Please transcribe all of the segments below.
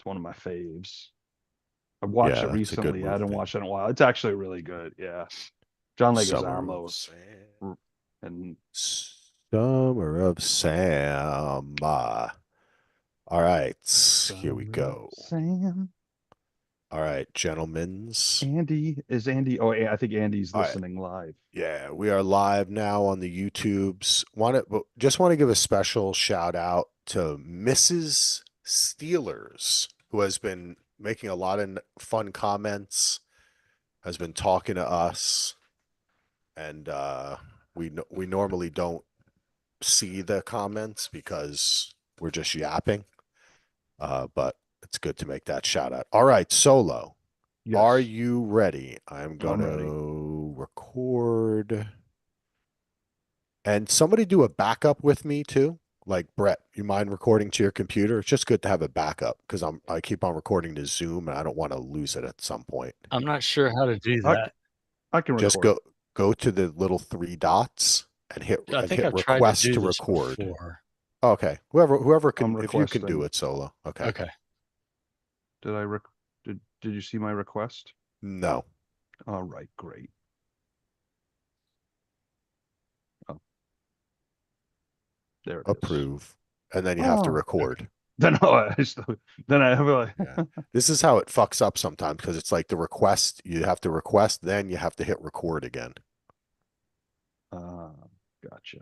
one of my faves. I watched it Yeah, it's a good recently. I hadn't movie. watched it in a while. It's actually really good. Yeah. John Summer of Leguizamo's Sam. and Summer of Sam. All right, here we Summer go. Sam. All right, gentlemen's. Andy is Andy. Oh, I think Andy's All right, listening live. yeah, we are live now on the YouTubes. Just want to give a special shout out to Mrs. Steelers, who has been making a lot of fun comments, has been talking to us, and we normally don't see the comments because we're just yapping. But it's good to make that shout out. All right, Solo, are Yes, you ready? I'm going I'm ready. to record. And somebody do a backup with me too. Like Brett, you mind recording to your computer? It's just good to have a backup because I keep on recording to Zoom and I don't want to lose it at some point. I'm not sure how to do I, that. I can Just record. go to the little three dots and I think hit I've tried to request do to this record. before. Okay. Whoever I'm can, if you can do requesting. it solo. Okay. Okay. Did I rec did you see my request? No. All right, great. Oh, there it is. Approve. And then you have to Oh, Okay. record. then then I have like, Yeah. This is how it fucks up sometimes because it's like the request, you have to request, then you have to hit record again. uh, gotcha.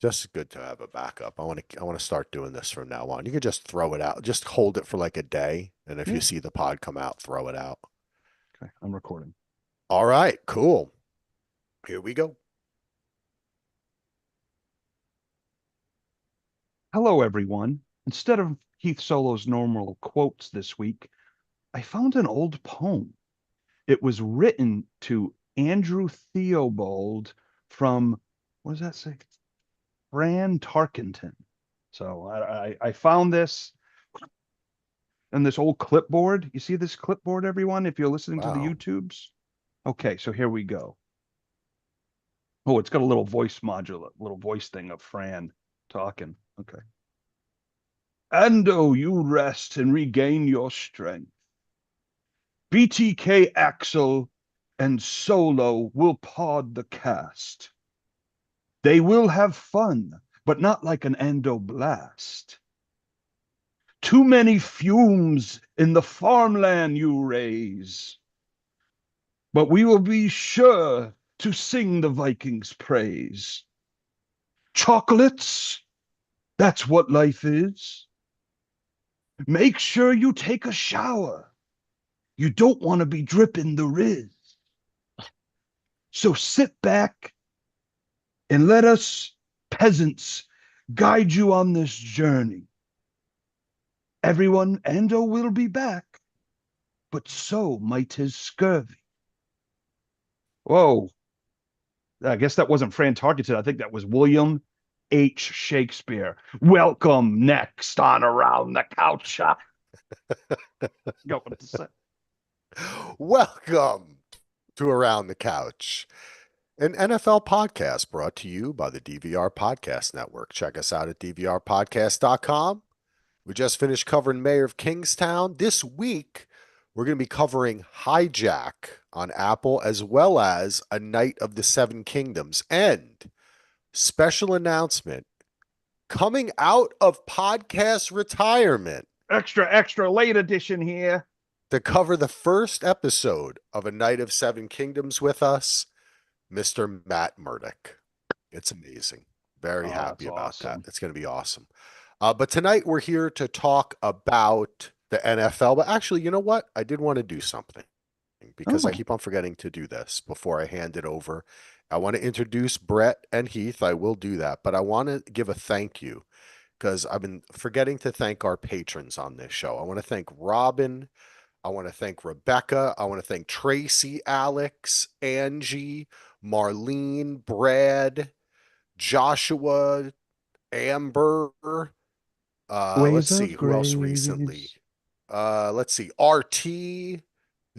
Just good to have a backup. I want to start doing this from now on. You can just throw it out. Just hold it for like a day, and if you Yeah, see the pod come out, throw it out. okay, I'm recording. All right, cool. Here we go. Hello, everyone. Instead of Heath Solo's normal quotes this week, I found an old poem. It was written to Andrew Theobald from, what does that say? Fran Tarkenton. So I found this in this old clipboard. You see this clipboard, everyone, if you're listening to the Wow. YouTubes? Okay, so here we go. Oh, it's got a little voice modulator, little voice thing of Fran talking. Okay. And oh, you rest and regain your strength. BTK Axel and Solo will pod the cast. They will have fun, but not like an endo blast. Too many fumes in the farmland you raise. But we will be sure to sing the Vikings' praise. Chocolates, that's what life is. Make sure you take a shower. You don't want to be dripping the Riz. So sit back and let us peasants guide you on this journey. Everyone, Endo will be back, but so might his scurvy. Whoa, I guess that wasn't Fran Tarkenton. I think that was William H. Shakespeare. Welcome next on Around the Couch. Go what to say. Welcome to Around the Couch, an NFL podcast brought to you by the DVR Podcast Network. Check us out at dvrpodcast.com. We just finished covering Mayor of Kingstown. This week, we're going to be covering Hijack on Apple, as well as A Night of the Seven Kingdoms. And special announcement, coming out of podcast retirement Extra, extra late edition here. to cover the first episode of A Night of Seven Kingdoms with us, Mr. Matt Murdock. It's amazing. Very Oh, that's happy about that. awesome. It's going to be awesome. But tonight we're here to talk about the NFL. But actually, you know what? I did want to do something because I Oh, keep on forgetting to do this before I hand it over. I want to introduce Brett and Heath. I will do that, but I want to give a thank you because I've been forgetting to thank our patrons on this show. I want to thank Robin. I want to thank Rebecca. I want to thank Tracy, Alex, Angie, Marlene, Brad, Joshua, Amber. Let's ways see of who else recently. grace. Let's see, RT,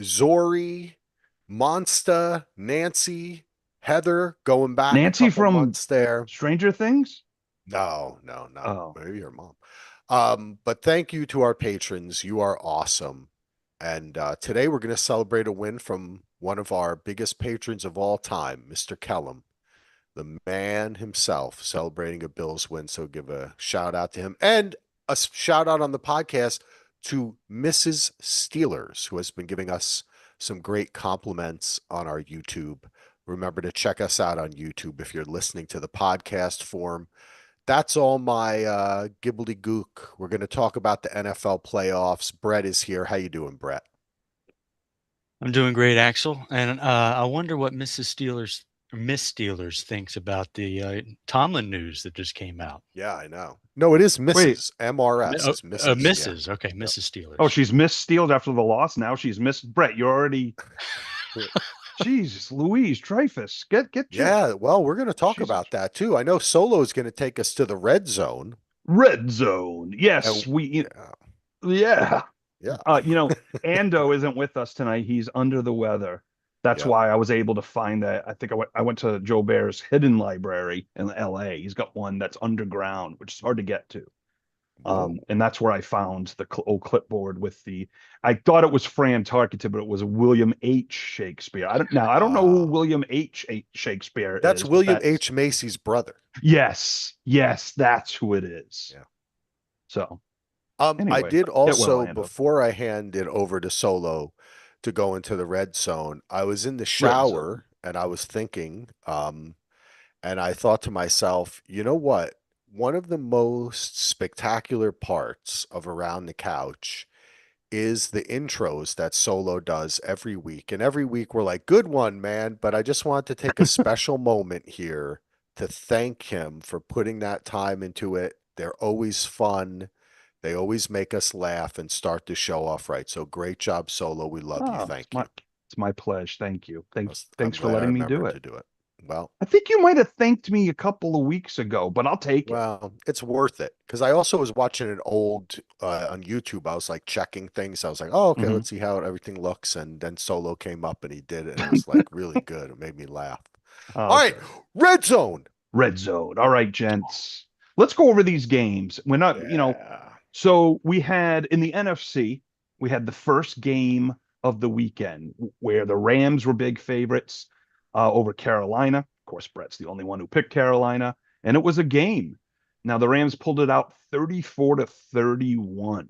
Zori, Monsta, Nancy, Heather, going back a Nancy couple from months there. Stranger Things? No, not Oh, maybe your mom. But thank you to our patrons. You are awesome. And today we're going to celebrate a win from one of our biggest patrons of all time, Mr. Kellum, the man himself, celebrating a Bills win. So give a shout out to him and a shout out on the podcast to Mrs. Steelers, who has been giving us some great compliments on our YouTube. Remember to check us out on YouTube if you're listening to the podcast form. That's all my gook. We're going to talk about the NFL playoffs. Brett is here. How you doing, Brett? I'm doing great, Axel, and I wonder what Miss Steelers thinks about the Tomlin news that just came out. Yeah, I know. No, it is Wait, Mrs. MRS. It's Mrs. Yeah. Mrs. Okay, Yep. Mrs. oh, Steelers. she's missed Steeled after the loss. Now she's missed Brett. You're already Jesus, Louise Dreyfus. Get your Yeah, well, we're going to talk she's about that too. I know Solo is going to take us to the red zone. red zone. Yes, And we yeah, yeah. yeah, Ando isn't with us tonight. He's under the weather. That's yep. why I was able to find that. I think I went to Joe Bear's hidden library in LA. He's got one that's underground, which is hard to get to. Whoa. And that's where I found the old clipboard with the. I thought it was Fran Tarkenton, but it was William H. Shakespeare. I don't know who Ah, William H. Shakespeare that's is, but William that's H. Macy's brother. yes, that's who it is. Yeah. So I anyway, did get well, also, Ando. before I hand it over to Solo to go into the red zone, I was in the Red zone. shower and I was thinking, and I thought to myself, you know what? One of the most spectacular parts of Around the Couch is the intros that Solo does every week. And every week we're like, good one, man. But I just want to take a special moment here to thank him for putting that time into it. They're always fun. They always make us laugh and start the show off right. So great job, Solo. We love you. Oh, it's Thank my you. it's my pleasure. Thank you. Thanks I'm for glad I letting me do remembered it. to do it. Well, I think you might have thanked me a couple of weeks ago, but I'll take it. Well, it's worth it because I also was watching an old on YouTube. I was like checking things. I was like, oh, okay, Hmm. let's see how everything looks. And then Solo came up and he did it, and it was like really good. It made me laugh. All Oh, right, good. red zone. Red zone. All right, gents. Let's go over these games. We're not, Yeah, so we had in the NFC, we had the first game of the weekend where the Rams were big favorites over Carolina. Of course, Brett's the only one who picked Carolina, and it was a game. Now the Rams pulled it out 34-31.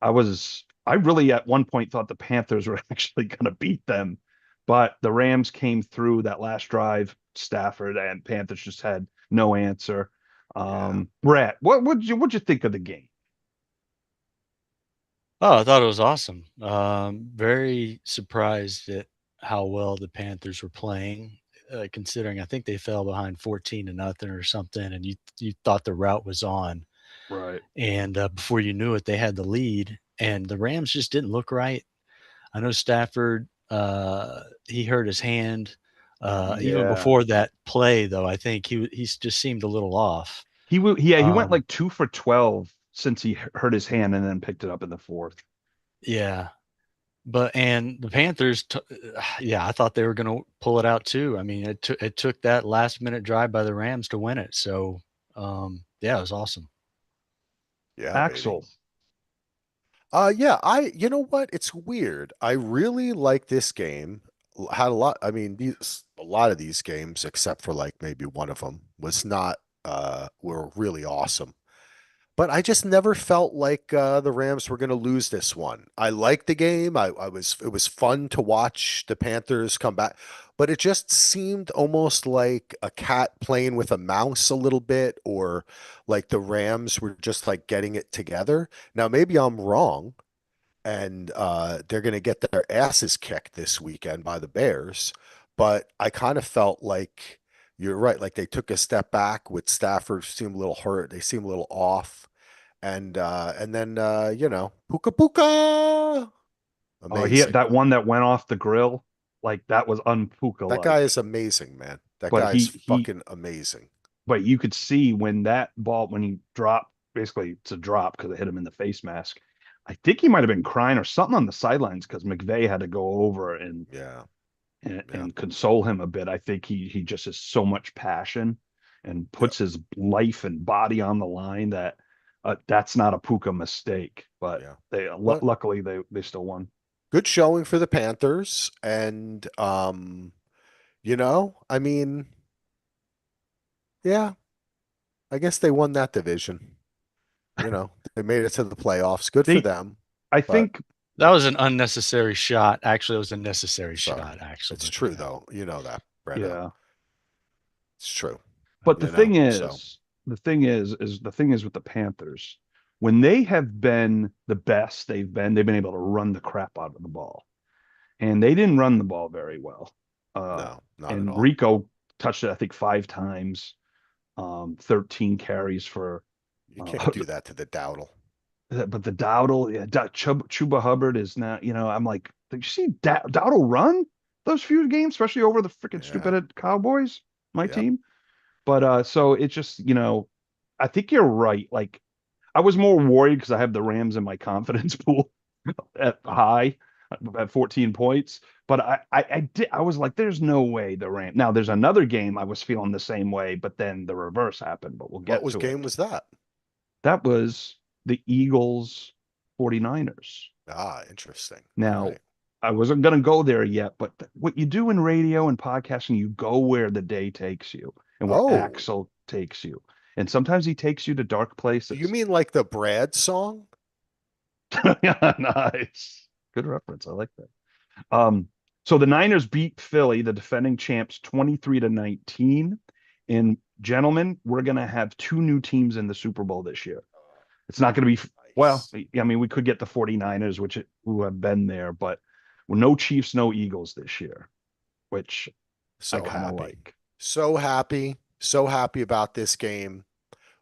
I really at one point thought the Panthers were actually going to beat them, but the Rams came through that last drive. Stafford and Panthers just had no answer. yeah. Brett, what'd you think of the game? Oh, I thought it was awesome. Very surprised at how well the Panthers were playing, considering I think they fell behind 14-0 or something, and you thought the route was on, Right. and before you knew it, they had the lead, and the Rams just didn't look right. I know Stafford, he hurt his hand. Even Yeah. before that play, though, I think he just seemed a little off. He went Um, like 2 for 12 since he hurt his hand and then picked it up in the fourth. yeah, but and the Panthers, yeah, I thought they were going to pull it out too. I mean, it took that last minute drive by the Rams to win it. So, yeah, it was awesome. Yeah, baby. Axel. Yeah, you know what? It's weird. I really like this game. Had a lot, I mean, a lot of these games, except for like maybe one of them, was not, were really awesome. But I just never felt like the Rams were going to lose this one. I liked the game. It was fun to watch the Panthers come back, but it just seemed almost like a cat playing with a mouse a little bit, or like the Rams were just like getting it together. Now, maybe I'm wrong, and they're going to get their asses kicked this weekend by the Bears, but I kind of felt like you're right. Like they took a step back with Stafford, seemed a little hurt. They seemed a little off and then puka puka, Oh, he amazing. that one that went off the grill, like that was unpuka That guy like. is amazing, man. That But guy is he fucking amazing. but you could see when that ball when he dropped, basically it's a drop because it hit him in the face mask. I think he might have been crying or something on the sidelines because McVay had to go over Yeah, and yeah, and console him a bit. I think he just has so much passion and yep, puts his life and body on the line that That's not a Puka mistake, but Yeah. they But luckily they still won. good showing for the Panthers. And, I mean, yeah, I guess they won that division. They made it to the playoffs. Good for They, them. I But think, That was an unnecessary shot. Actually, it was a necessary sorry, shot, actually. it's But true though. You know that, Brendo. yeah. It's true. But So the thing is with the Panthers, when they have been the best they've been able to run the crap out of the ball, and they didn't run the ball very well. Uh, no, not at and all. Rico touched it, I think, 5 times, 13 carries for, You can't uh, do that to the Dowdle. but the Dowdle, yeah, Chuba Hubbard is now, I'm like, did you see Dowdle run those few games, especially over the freaking Yeah. stupid Cowboys, my Yep. team? But so it's just, I think you're right. Like, I was more worried because I have the Rams in my confidence pool at high at 14 points. But I was like, there's no way the Rams. Now there's another game I was feeling the same way, but then the reverse happened, but we'll What get was to game it. was that? That was the Eagles 49ers. Ah, interesting. All Now, right. I wasn't going to go there yet, but what you do in radio and podcasting, you go where the day takes you and where Oh, Axel takes you. And sometimes he takes you to dark do you places. mean like the Brad song? Yeah, nice. Good reference. I like that. Um, so the Niners beat Philly, the defending champs, 23-19. And gentlemen, we're going to have two new teams in the Super Bowl this year. It's not going to be, well, Nice. I mean, we could get the 49ers, who have been there, but no Chiefs, no Eagles this year, which I So kind of happy. like. So happy. So happy about this game.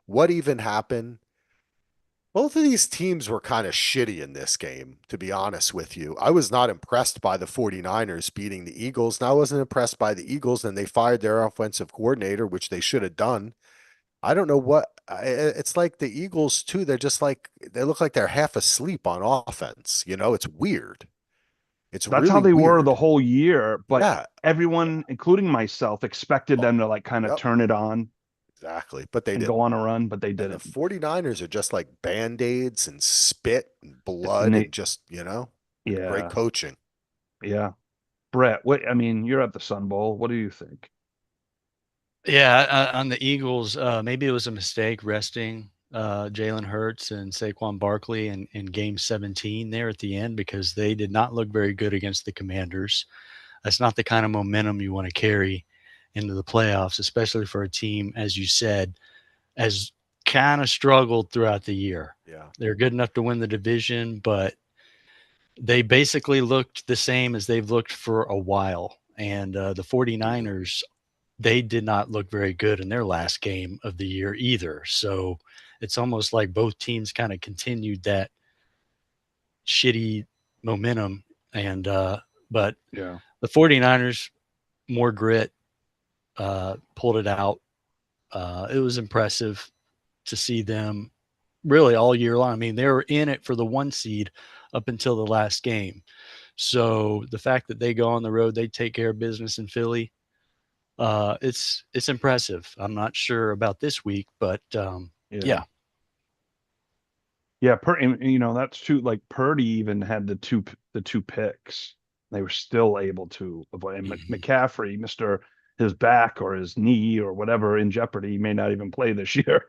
What even happened? Both of these teams were kind of shitty in this game, to be honest with you. I was not impressed by the 49ers beating the Eagles, and I wasn't impressed by the Eagles, and they fired their offensive coordinator, which they should have done. I don't know it's like the Eagles too. They're just like they look like they're half asleep on offense. It's weird. It's That's how really they were the weird. whole year, but Yeah. everyone, including myself, expected Oh, them to like kind of yep, turn it on exactly. But they and go didn't. on a run, but they And the didn't. 49ers are just like band-aids and spit and And blood and they, just, and great yeah, coaching. yeah. Brett, what I mean, you're at the Sun Bowl. What do you think? yeah, on the Eagles, maybe it was a mistake resting Jalen Hurts and Saquon Barkley in Game 17 there at the end because they did not look very good against the Commanders. That's not the kind of momentum you want to carry into the playoffs, especially for a team, as you said, has kind of struggled throughout the year. Yeah. They're good enough to win the division, but they basically looked the same as they've looked for a while. And the Mhm. 49ers, they did not look very good in their last game of the year either. So it's almost like both teams kind of continued that shitty momentum. And, but Yeah. the 49ers, more grit, pulled it out. It was impressive to see them really all year long. I mean, they were in it for the 1 seed up until the last game. So the fact that they go on the road, they take care of business in Philly. It's impressive. I'm not sure about this week, but Yeah. yeah, Yeah, and, that's true. Like Purdy even had the two picks. They were still able to avoid. And Mhm. McCaffrey, Mister his back or his knee or whatever in jeopardy, may not even play this year.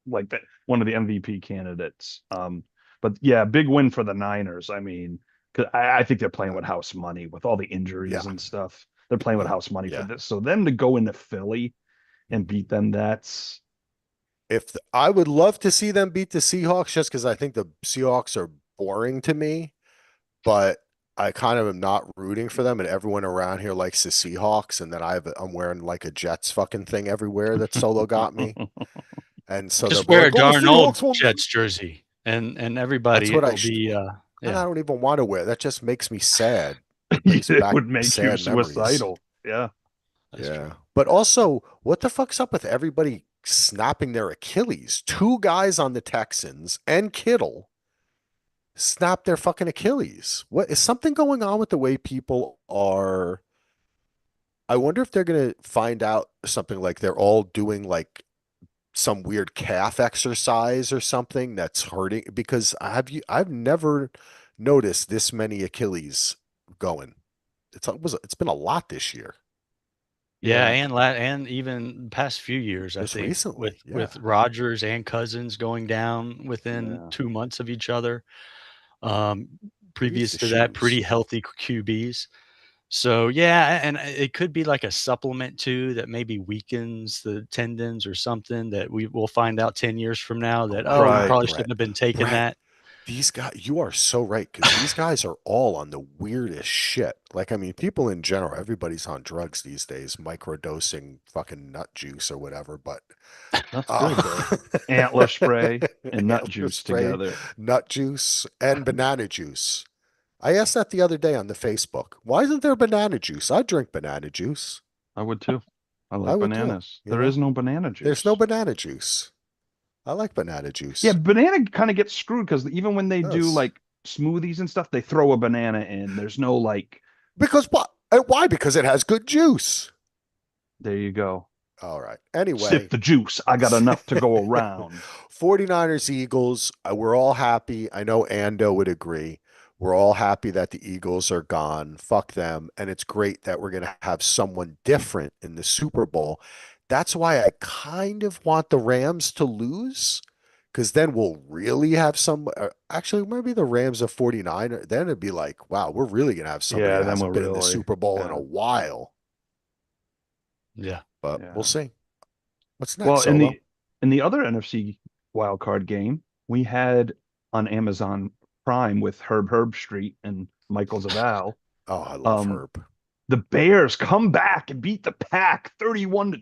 Like that, one of the MVP candidates. But yeah, big win for the Niners. I mean, 'cause I think they're playing with house money with all the injuries Yeah. and stuff. They're playing with house money for Yeah. this. So them to go into Philly and beat them, that's I would love to see them beat the Seahawks just because I think the Seahawks are boring to me, but I kind of am not rooting for them, and everyone around here likes the Seahawks, and then I'm wearing like a Jets fucking thing everywhere that Solo got me, and so they'll Just be wear a like, "Oh, the Darnold Seahawks won." Jets jersey, and That's everybody what I will should, be and I yeah. don't even want to wear. That just makes me sad. It brings it back would make you sad memories. suicidal. Yeah. That's Yeah. true. But also, what the fuck's up with everybody snapping their Achilles? Two guys on the Texans and Kittle snapped their fucking Achilles. What is something going on with the way people are? I wonder if they're going to find out something like they're all doing like some weird calf exercise or something that's hurting? Because I've never noticed this many Achilles going. It's been a lot this year. Yeah, Yeah. and even past few years, I Just think recently, with yeah. Rodgers and Cousins going down within Yeah. 2 months of each other. Um, Maybe it's Previous the to that, shoes. pretty healthy QBs. So yeah, and it could be like a supplement too that maybe weakens the tendons or something that we will find out 10 years from now Oh that, my oh, we God, Right. probably Brett. shouldn't have been taking Brett, that. these guys, you are so right, because these guys are all on the weirdest shit. Like, I mean, people in general, everybody's on drugs these days, microdosing fucking nut juice or whatever, but That's good uh, though. Antler spray and nut antler juice spray, together. nut juice, and banana juice. I asked that the other day on the Facebook. Why isn't there banana juice? I drink banana juice. I would too. I I like would too, bananas. you There know? is no banana There's no juice. banana juice. I like banana Yeah, juice. banana kind of gets screwed because even when It they do does. like smoothies and stuff, they throw a banana in. There's no like, Because what? Why? Because it has good juice. there you go. All right. Sip Anyway, the juice. I got enough to go around. 49ers Eagles, we're all happy. I know Ando would agree. We're all happy that the Eagles are gone. Fuck them. And it's great that we're going to have someone different in the Super Bowl. That's why I kind of want the Rams to lose, because then we'll really have some. Actually, maybe the Rams of 49. Then it'd be like, wow, we're really going to have somebody Yeah, that then hasn't we're been in the really, Super Bowl in a yeah, while. Yeah. But we'll yeah. see. What's next, Well, Solo? in the other NFC wild card game, we had on Amazon Prime with Herb Street and Michael Zaval. Oh, I love Um, Herb. the Bears come back and beat the Pack 31 to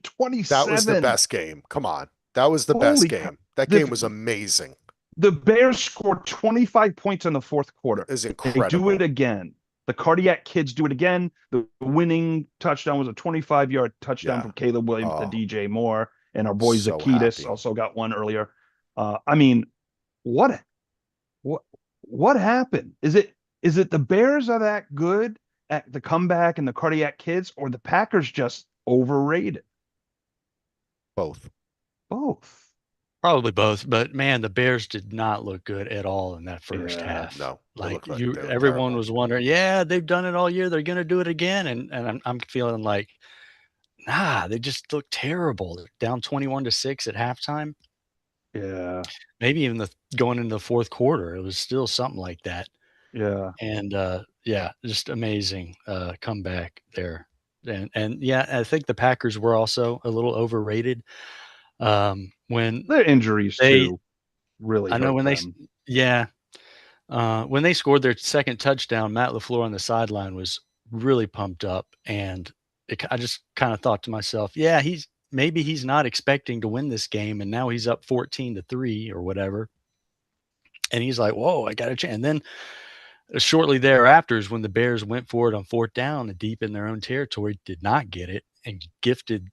That was the 27. best game. Come on. That was the best Holy cow. game. That game was The amazing. the Bears scored 25 points in the fourth It quarter. was They do it incredible. again. The Cardiac Kids do it again. The winning touchdown was a 25-yard touchdown Yeah. from Caleb Williams to Oh, DJ Moore. And our boy so Zacchaeus happy. also got one earlier. I mean, what what what happened? Is it the Bears are that good at the comeback and the Cardiac Kids, or the Packers just overrated? Both. Both. Probably both, but man, the Bears did not look good at all in that first Yeah. half. No, they Like look like they look everyone terrible. was wondering, yeah, they've done it all year. They're going to do it again. And I'm feeling like, nah, they just look terrible. They're down 21-6 at halftime. Yeah. Maybe even going into the fourth quarter, it was still something like that. Yeah. And yeah, just amazing comeback there. And yeah, I think the Packers were also a little overrated. When Their injuries they, too really I know hurt when them. yeah, when they scored their second touchdown, Matt LaFleur on the sideline was really pumped up, and I just kind of thought to myself, yeah, maybe he's not expecting to win this game, and now he's up 14-3 or whatever, and he's like, whoa, I got a chance. And then shortly thereafter is when the Bears went for it on fourth down and deep in their own territory, did not get it, and gifted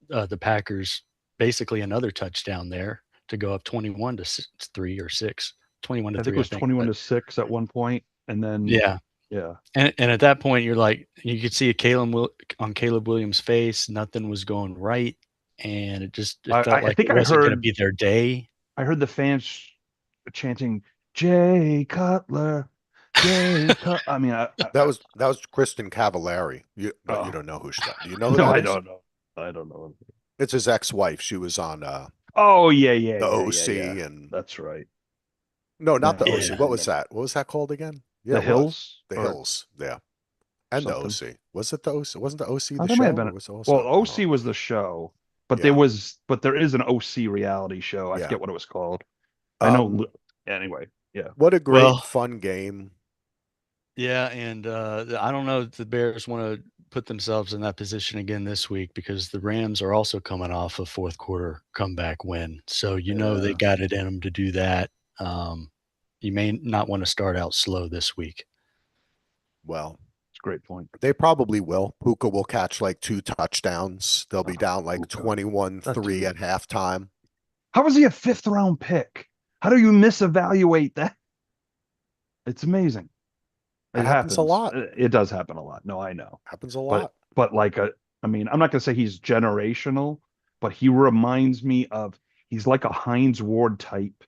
the Packers basically another touchdown there to go up 21-3 or 6, 21 to I think it 3, I was think. 21 But to 6 at one point, and then yeah. yeah. And at that point, you're like, you could see a Caleb Williams' face. Nothing was going right, and it felt I like think it wasn't going to be their day. I heard the fans chanting Jay Cutler, Jay Cut. I mean, That was Kristen Cavallari. But you oh don't know who that. Do you know who no, that I is? don't know. I don't know. It's his ex-wife. She was on Oh the yeah. OC and That's right. no, not Yeah, the I OC. Yeah. What was remember that? What was that called again? Yeah, the it was. Hills The or Hills. Yeah. And the something. OC. Was it the OC? Wasn't the OC Oh, the there might show have or been. was it Well, also? Oh, OC was the show, but yeah. there is an OC reality show. I Yeah. forget what it was called. I know. Um, Anyway, yeah. what a great Well, fun game. yeah, and I don't know if the Bears want to put themselves in that position again this week because the Rams are also coming off a fourth quarter comeback win, so they Yeah, got it in them to do that. Um, you may not want to start out slow this week. Well, it's a great point. they probably will. Puka will catch like 2 touchdowns. They'll be Oh, down like Puka, that 21-3 dude. at halftime. How was he a fifth round pick? How do you misevaluate that? It's amazing. It It happens a happens. lot. It does happen a lot. No, I know. Happens a But lot. like I mean, I'm not gonna say he's generational, but he reminds me of he's like a Heinz Ward type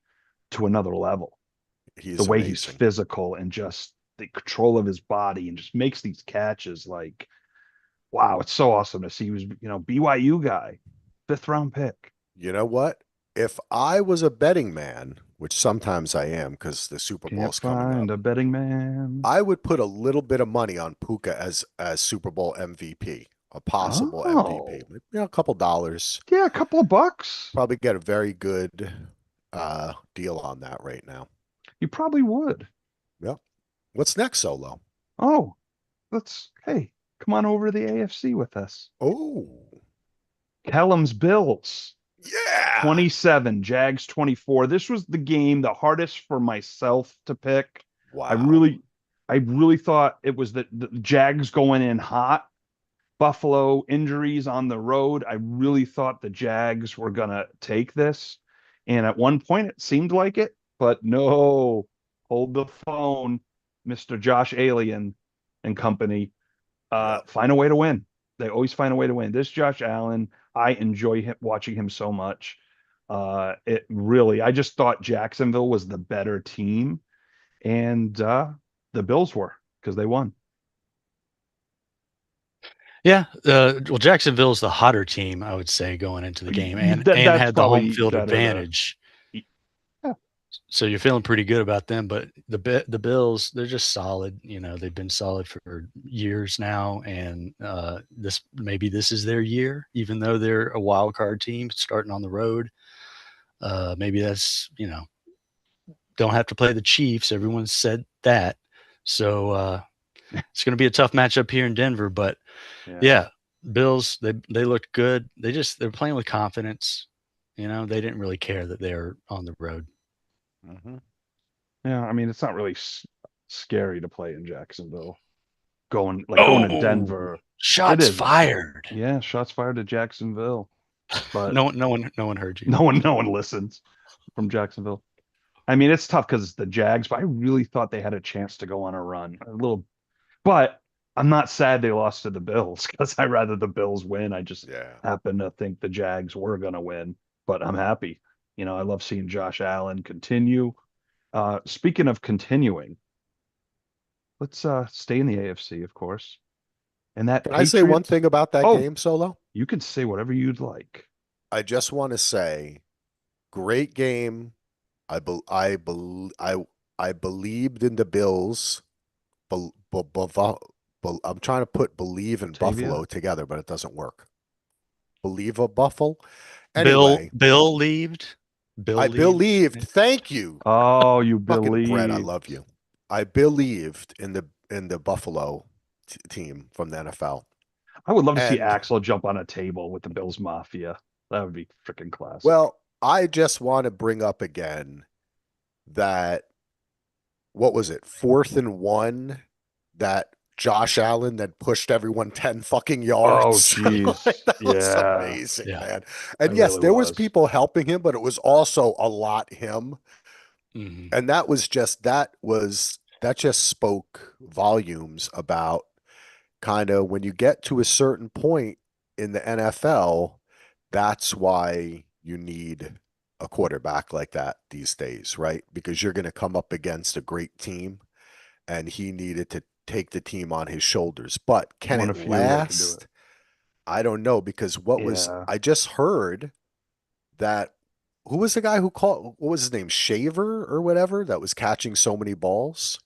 to another level. The He's way he's amazing. physical and just the control of his body and just makes these catches like, wow, it's so awesome to see. He was, BYU guy, 5th round pick. You know what? If I was a betting man, which sometimes I am because the Super Can't Bowl's coming up, find a betting man. I would put a little bit of money on Puka as Super Bowl MVP, a possible MVP. Oh, A couple dollars. yeah, a couple of bucks. Probably get a very good deal on that right now. You probably would. Yep. What's next, Solo? Oh, hey, come on over to the AFC with us. Oh, Kellum's Bills, yeah. 27, Jags 24. This was the game the hardest for myself to pick. I Wow. really, I really thought it was the Jags going in hot. Buffalo injuries on the road. I really thought the Jags were gonna take this. And at one point it seemed like it, but no, hold the phone, Mr. Josh Allen and company. Yep. Find a way to win. They always find a way to win. This Josh Allen, I enjoy watching him so much. It really, I just thought Jacksonville was the better team, and the Bills were because they won. Yeah, well, Jacksonville's the hotter team, I would say, going into the game, and That's had the home probably field better to. advantage. Yeah, So you're feeling pretty good about them, but the Bills, they're just solid. They've been solid for years now, and this is their year, even though they're a wild card team starting on the road. Maybe that's don't have to play the Chiefs. Everyone said that, so it's going to be a tough matchup here in Denver. But yeah. yeah, Bills, they looked good. They're playing with confidence. They didn't really care that they're on the road. Mm-hmm. Yeah, I mean, it's not really scary to play in Jacksonville. Going to Oh, Denver, it shots isn't. fired. Yeah, shots fired to Jacksonville, but No one heard you. no one listens from Jacksonville. I mean, it's tough because it's the Jags, but I really thought they had a chance to go on a run. A little, but I'm not sad they lost to the Bills because I rather the Bills win. I just Yeah. happen to think the Jags were going to win, but I'm happy. I love seeing Josh Allen continue. Speaking of continuing, let's stay in the AFC, of course. And that Can I say one Patriots. thing about that Oh, game, Solo? you can say whatever you'd like. I just want to say, great game. I believed in the Bills. I'm trying to put believe and Batavia. Buffalo together, but it doesn't work. Believe a Buffalo. Bill Anyway, Bill leaved. Bill I leaved. believed. Thank you, Oh, you fucking Brett. I love believed. you. I believed in the Buffalo team from the NFL. I would love to see And Axel jump on a table with the Bills Mafia. That would be freaking classic. well, I just want to bring up again that what was it, 4th and 1, that Josh Allen that pushed everyone 10 fucking Oh, yards. Like, geez. that was Yeah, amazing, Yeah. man. it And yes, really there was was. people helping him, but it was also a lot him. Mhm. And that just spoke volumes about kind of when you get to a certain point in the NFL, that's why you need a quarterback like that these days, right? Because you're going to come up against a great team, and he needed to take the team on his shoulders. But can One it of few that can do it. last? I don't know, because Yeah. I just heard that who was the guy who called, what was his name, Shaver or whatever, that was catching so many balls?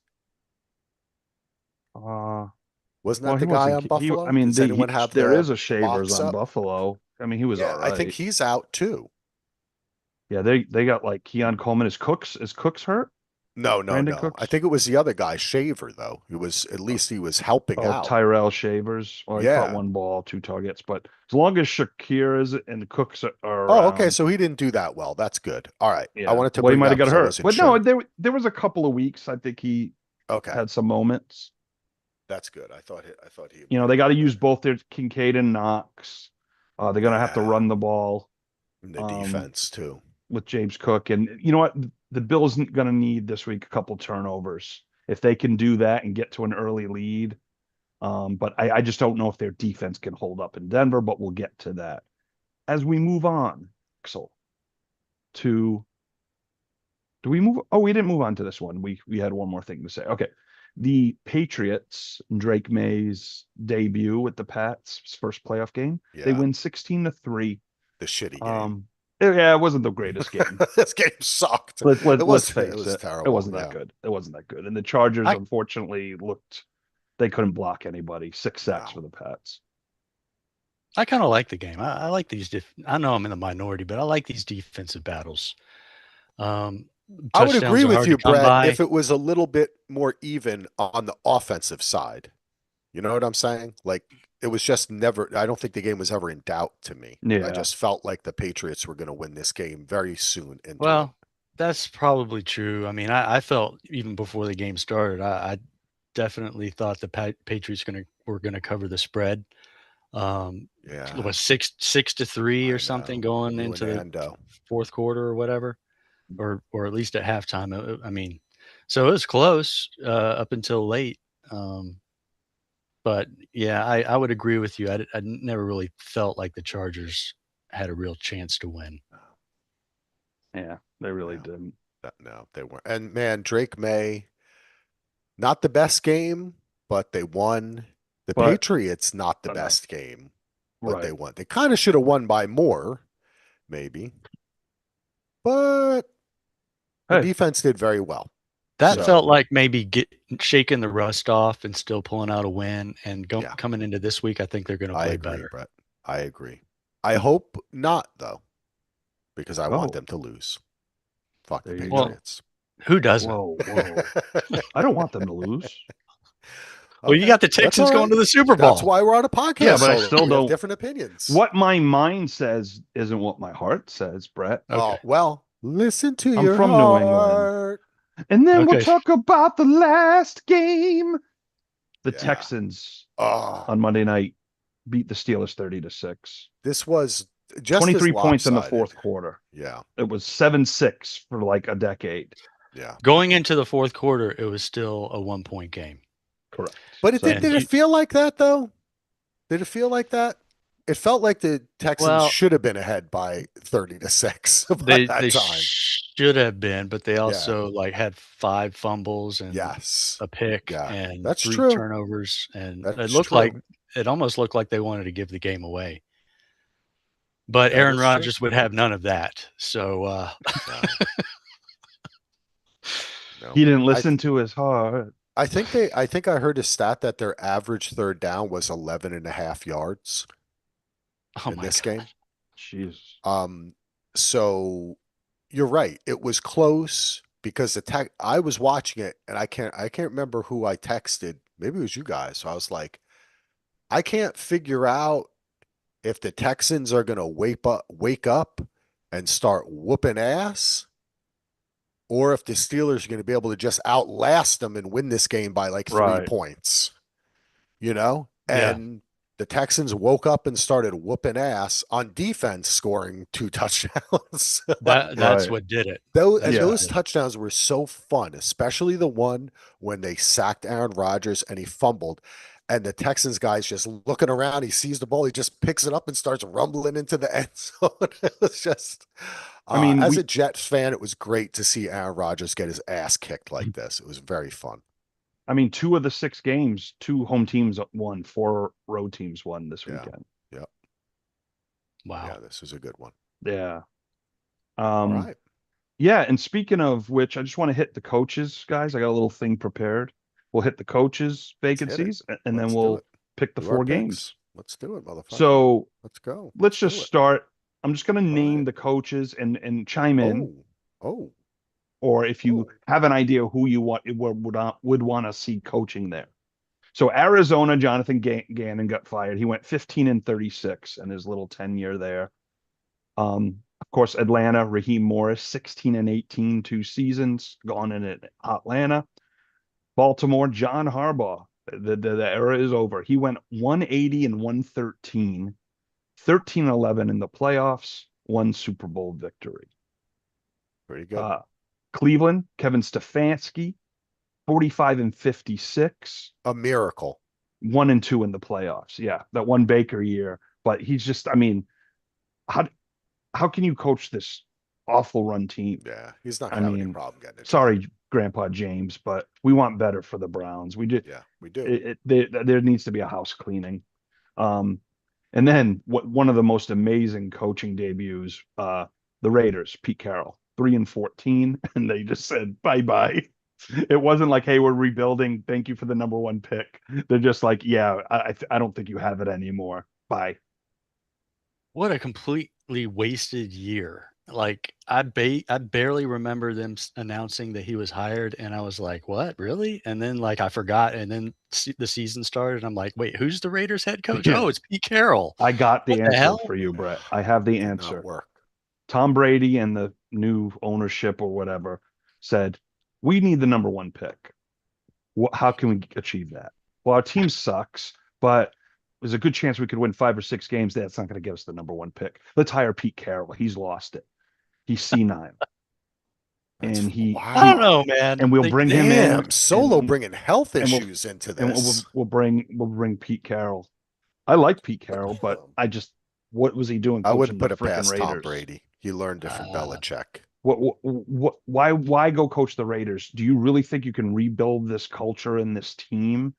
Uh, Wasn't well, that he the guy wasn't. on I Buffalo? mean, Does anyone have there is the a Shavers box on up? Buffalo. I mean, he was all Yeah, I think right. he's out too. Yeah, they got like Keon Coleman. Is Cooks hurt? No, no, Brandon no. I Cooks? think it was the other guy, Shaver, though. He was, at least he was helping Oh, out. Tyrell Shavers. Well, he caught Yeah. one ball, two targets, but as long as Shakir is and Cooks are Oh, okay. around, So he didn't do that well. That's good. All right. I yeah. wanted to Well, he bring might that have up got because I hurt, wasn't but no, sure. there was a couple of weeks. I think he Okay. had some moments. That's good. I thought he You know, might they have got to been use there. both their Kincaid and Knox. They're gonna have to Yeah. run the ball And the um, defense too. with James Cook, and you know what? The Bills gonna need this week a couple turnovers. If they can do that and get to an early lead, but I just don't know if their defense can hold up in Denver, but we'll get to that as we move on. So to, do we move? Oh, we didn't move on to this one. We had one more thing to say. Okay. The Patriots, Drake May's debut with the Pats, his first playoff game, they Yeah, win 16-3. the shitty game. Yeah, it wasn't the greatest game. This game sucked. Let's It face was it. It terrible. wasn't that Yeah. good. It wasn't that good. And the Chargers, I unfortunately, they couldn't block anybody. 6 sacks for No. the Pats. I kind of like the game. I like these. I know I'm in the minority, but I like these defensive battles. Um, I would Touchdowns agree are with hard to you, come Brett, by. if it was a little bit more even on the offensive side. You know what I'm saying? Like it was just never, I don't think the game was ever in doubt to me. I Yeah. just felt like the Patriots were going to win this game very soon into it. Well, that's probably true. I mean, I felt even before the game started, I definitely thought the Patriots were gonna cover the spread. It Yeah, was 6-3 or I something know. going You and into the Ando. fourth quarter or whatever, or at least at halftime. I mean, so it was close up until late. Um, but yeah, I would agree with you. I never really felt like the Chargers had a real chance to win. Yeah, they really No, didn't. no, they weren't. And man, Drake May, not the best game, but they won. The But Patriots, not the enough. best game, but they Right. won. They kind of should have won by more, maybe, but the Hey, defense did very well. That yeah. felt So, like maybe shaking the rust off and still pulling out a win. And yeah, coming into this week, I think they're going to I play agree, better. Brett. I agree. I hope not, though, because I want Oh, them to lose. Fuck the there you go. Well, Patriots. who doesn't? Whoa. I don't want them to lose. Well, you Okay, got the that's all Texans going right. to the Super That's Bowl. why we're on a Yeah, podcast but I solo. still We have don't. different opinions. What my mind says isn't what my heart says, Brett. Okay. Well, listen to I'm your from New England. heart. And then we'll Okay. talk about the last game. The Yeah. Texans Oh, on Monday night beat the Steelers 30-6. this was just as 23 points in the lopsided. fourth quarter. Yeah. It was 7-6 for like a decade. Yeah. Going into the fourth quarter, it was still a 1 point game. Correct. But And did it feel like that though? Did it feel like that? It felt like the Texans well, should have been ahead by 30-6 by they that time. should have been, but they Yeah. also like had 5 fumbles and Yes. a pick Yeah. and That's 3 true. turnovers, and That's true. it almost looked like they wanted to give the game away. But That Aaron is true. Rodgers would have none of that. So No. No. He didn't listen to his heart. I think I heard a stat that their average third down was 11 and a half yards oh in my this god. game. Jeez. So you're right. It was close because I was watching it and I can't remember who I texted. Maybe it was you guys. So I was like, I can't figure out if the Texans are going to wake up and start whooping ass, or if the Steelers are going to be able to just outlast them and win this game by like 3 points, Yeah. And the Texans woke up and started whooping ass on defense, scoring 2 touchdowns. That's Right. what did it. And Yeah. those touchdowns were so fun, especially the one when they sacked Aaron Rodgers and he fumbled. And the Texans guy's just looking around. He sees the ball. He just picks it up and starts rumbling into the end zone. It was just, I mean, as a Jets fan, it was great to see Aaron Rodgers get his ass kicked like this. It was very fun. 2 of the 6 games, 2 home teams won, 4 road teams won this Yeah. weekend. Yep. Wow. Yeah, this was a good one. Yeah. All right. Yeah, and speaking of which, I just want to hit the coaches, guys. I got a little thing prepared. We'll hit the coaches vacancies and then Let's do we'll it. pick the Do our 4 picks. games. Let's do it, motherfucker. So let's go. let's just start. I'm just going to name right. the coaches and chime in. Oh. Or if you have an idea who you would want to see coaching there. So Arizona, Jonathan Gannon got fired. He went 15-36 in his little tenure there. Of course, Atlanta, Raheem Morris, 16-18, 2 seasons gone in Atlanta. Baltimore, John Harbaugh. The era is over. He went 180-113, 13-11 in the playoffs, 1 Super Bowl victory. Pretty good. Cleveland, Kevin Stefanski, 45-56. A miracle. 1-2 in the playoffs. Yeah, that one Baker year. But he's just, how can you coach this awful run team. Yeah, he's not I gonna have any mean, problem getting it done. sorry, Grandpa James, but we want better for the Browns. We did Yeah, we do. there needs to be a house cleaning. Um, and then one of the most amazing coaching debuts, the Raiders, Pete Carroll, 3-14, and they just said bye bye. It wasn't like, hey, we're rebuilding. Thank you for the number one pick. They're just like, yeah, I don't think you have it anymore. Bye. What a completely wasted year. Like I barely remember them announcing that he was hired, and I was like, "What, really?" And then like I forgot, and then the season started. And I'm like, "Wait, who's the Raiders head coach? Yeah, Oh, it's Pete Carroll. I got What the the answer hell?" for you, Yeah, Brett. I have the did not answer. work. Tom Brady and the new ownership or whatever said, we need the number one pick. How can we achieve that? Well, our team sucks, but there's a good chance we could win 5 or 6 games. That's not going to give us the number one pick. Let's hire Pete Carroll. He's lost it. He's senile, That's and I don't he wow. know, man. and we'll They bring him in, Damn, Solo and bringing health and we'll issues into and this. we'll bring Pete Carroll. I like Pete Carroll, but Um, I just what was he doing I wouldn't coaching the put it freaking past Tom Raiders? Brady. He learned it from uh, Belichick. Why go coach the Raiders? Do you really think you can rebuild this culture and this team?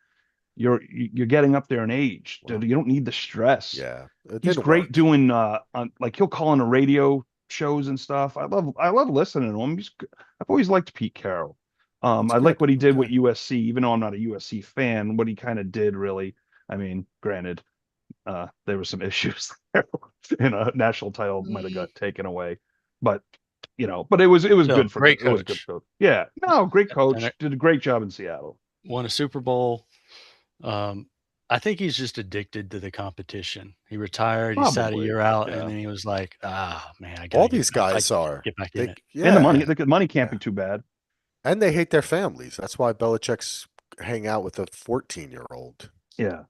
You're getting up there in age. Dude, Well, you don't need the stress. yeah, it He's didn't great work. doing on like he'll call in a radio shows and stuff. I love listening to him. I've always liked Pete Carroll. That's I like good. what he did with Okay. USC, even though I'm not a USC fan, what he kind of did really. I mean, granted, there were some issues there and a national title might have mm, got taken away. But but it was no, good great it was good coach. coach. Yeah, no, great And coach. Did a great job in Seattle. won a Super Bowl. Um, I think he's just addicted to the competition. He retired, he sat a Probably. year out, and Yeah. then he was like, "Ah, man, All these guys are. get back in They it." And yeah, the money can't yeah. be too bad. And they hate their families. That's why Belichick's hang out with a 14-year-old. Yeah.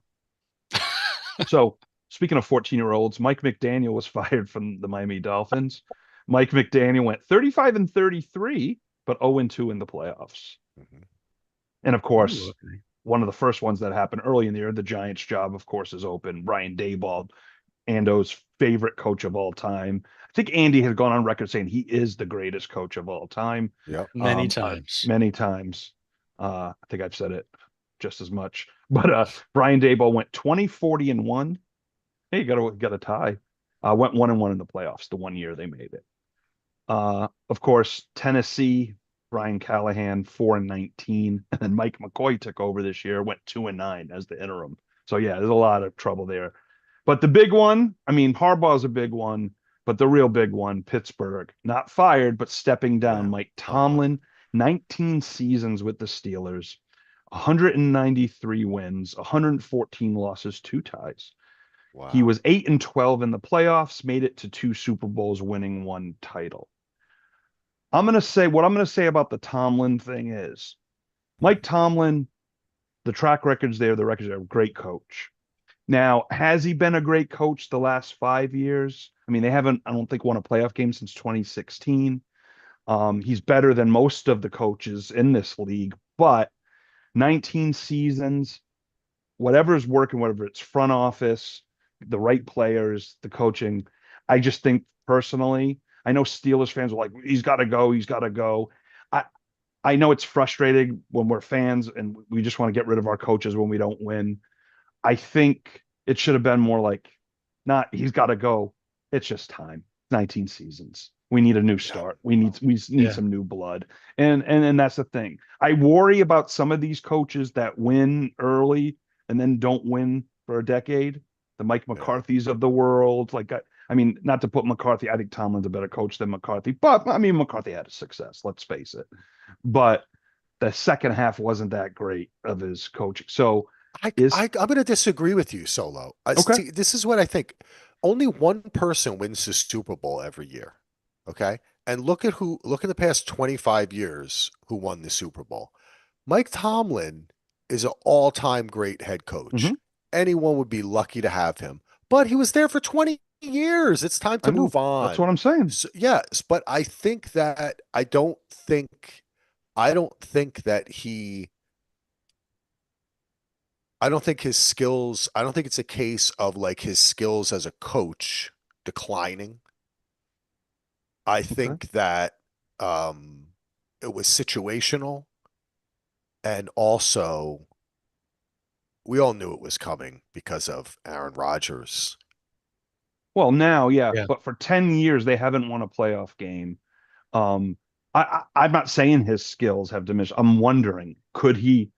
So speaking of 14-year-olds, Mike McDaniel was fired from the Miami Dolphins. Mike McDaniel went 35-33, but 0-2 in the playoffs. Mhm. And of Ooh, course, okay. one of the first ones that happened early in the year, the Giants' job, of course, is open. Brian Daboll, Ando's favorite coach of all time. I think Andy has gone on record saying he is the greatest coach of all time. Yep. Many times. Many times. I think I've said it just as much. But Brian Daboll went 20-40-1. Hey, you got a tie. Went 1-1 in the playoffs the one year they made it. Of course, Tennessee, Brian Callahan, 4-19, and then Mike McCoy took over this year, went 2-9 as the interim. So yeah, there's a lot of trouble there. But the big one, I mean, Harbaugh's a big one, but the real big one, Pittsburgh, not fired, but stepping down. Yeah. Mike Tomlin. Tomlin, 19 seasons with the Steelers, 193 wins, 114 losses, 2 ties. He Wow. was 8-12 in the playoffs, made it to 2 Super Bowls, winning one title. What I'm gonna say about the Tomlin thing is Mike Mhm. Tomlin, the track records there, the records are a great coach. Now, has he been a great coach the last 5 years? I mean, they haven't, I don't think, won a playoff game since 2016. He's better than most of the coaches in this league, but 19 seasons, whatever's working, whatever it's front office, the right players, the coaching. I just think personally, I know Steelers fans are like, he's got to go, he's got to go. I I know it's frustrating when we're fans and we just want to get rid of our coaches when we don't win. I think it should have been more like, not he's got to go. It's just time. 19 seasons. We need a new Yeah. start. We need Yeah. some new blood. And that's the thing. I worry about some of these coaches that win early and then don't win for a decade. The Mike Yeah. McCarthy's of the world. Like I mean, not to put McCarthy, I think Tomlin's a better coach than McCarthy, but I mean McCarthy had a success, let's face it. But the second half wasn't that great of his coaching. So is I'm going to disagree with you, Solo. okay. See, this is what I think. Only one person wins the Super Bowl every year. Okay. And look at the past 25 years who won the Super Bowl. Mike Tomlin is an all-time great head coach. Mhm. Anyone would be lucky to have him. But he was there for 20 years. It's time I to know. move That's on. what I'm saying. So, yes, but I don't think that he I don't think his skills, I don't think it's a case of like his skills as a coach declining. I Okay. think that it was situational, and also we all knew it was coming because of Aaron Rodgers. Well, now, yeah, Yeah. but for 10 years they haven't won a playoff game. Um, I'm not saying his skills have diminished. I'm wondering, could he